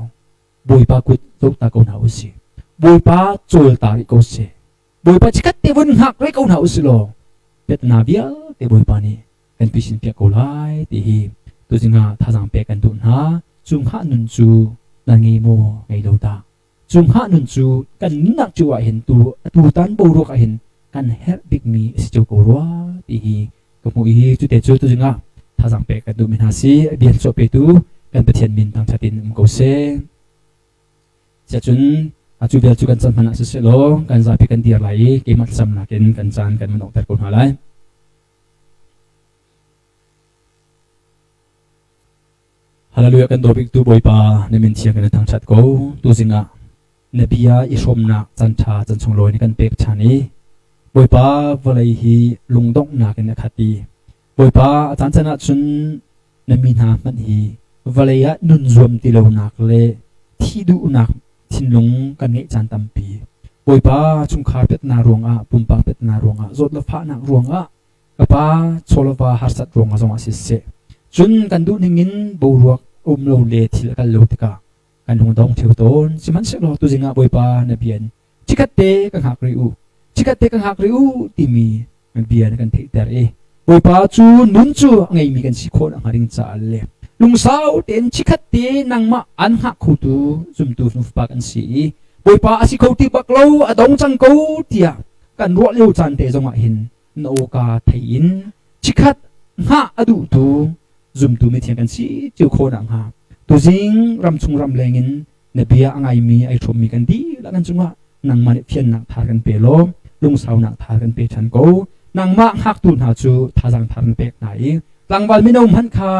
boipa kut tok ta ko na usi boipa chol ta ri ko se boipa chikhat te bun khak ri ko na usi lo pet na bia te boipa ni kan pisin pia ko lai ti hi tu jinga thazang pe kan du na chung ha nun chu na ngi mo ngai lo ta chung ha nun chu kan nak chu a hin tu tan bo ro ka hin kan her big mi si chu ko ro ti hi ko mu hi chu te chu tu jinga thazang pe kan du min ha si bian so pe tu kan pathian min tang chatin ko se cha chun a chu bel chu kan chan phana se lo kan za pi kan dir lai ke mat sam na ken kan chan kan manok tar ko ha lai hallelujah kan topic tu boy pa ne min chiang kan thang chat ko tu zinga nabia i somna chan tha chan chung loi ni kan pek chani boy pa valai hi lungdong na kan khati boy pa chan chana chun namin ha man hi valaya nun zuam ti lo nak le thi du nak thin lung kan nge chan tam pi boy pa chung khar pet na ronga pumpa pet na ronga zot la pha na ronga kapa cholova harsat ronga zonga si se chun kan du ningin boruak lo le thil kal lo tika kan hung dong thiu ton siman se lo tu jinga boy pa na bian chikate ka hak ri u chikate ka hak ri u ti mi kan bian kan thei ter e boy pa chu nun chu ngai mi kan si khon ang ring cha le lung sau ten chikate nang ma an ha khu tu zum tu nu pa kan si boy pa asi ko ti bak lo adong chang ko tia kan ro leu chan te zonga hin no ka thei in chikat ha adu tu zum tu mi thian kan si chu khon ang ha tu jing ram chung ram lengin nabia angai mi ai thom mi kan di la kan chunga nang ma phian nak thar kan pe lo lung sau nak thar kan pe than ko nang ma hak tu na chu thajang than pe nai langwal mi nom han kha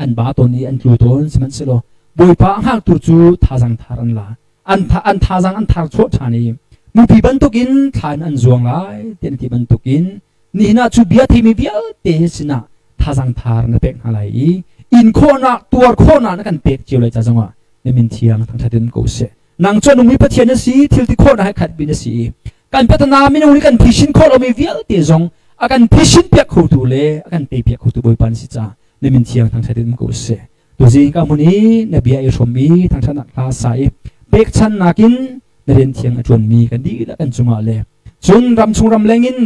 an ba ton ni an tu ton siman se lo boy pa hak tu chu thajang thar an la an thajang an thar chho thani mu pi ban tokin than an zuang lai ten ti ban tokin ni na chu bia thi mi bia te sina thajang thar na pek halai in khona tuar khona na kan pek chiu lai cha jangwa ne min thiang thang thatin ko se nang chon mi pathian na si thil ti khona hai khat bi na si kan patana mi no kan phishin khol mi vial te jong akan phishin pek khu tu le akan te pek khu tu boy pan si cha ne min thiang thang thatin ko se tu ji ka muni na bia I romi thang thana kha sai pek chan nakin na ren thiang atron mi kan di la kan chunga le chun ram chung ram lengin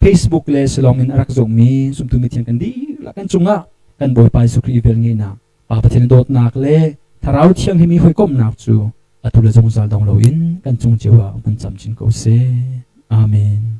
Facebook le selong in arak zong mi sum tu mi thiang kan di la kan chunga kan boy pai su kri vel nge na pa pathen dot nak le tharau thiang hi mi hoi kom nak chu atula jong zal dong lo in kan chung chewa mun cham chin ko se amen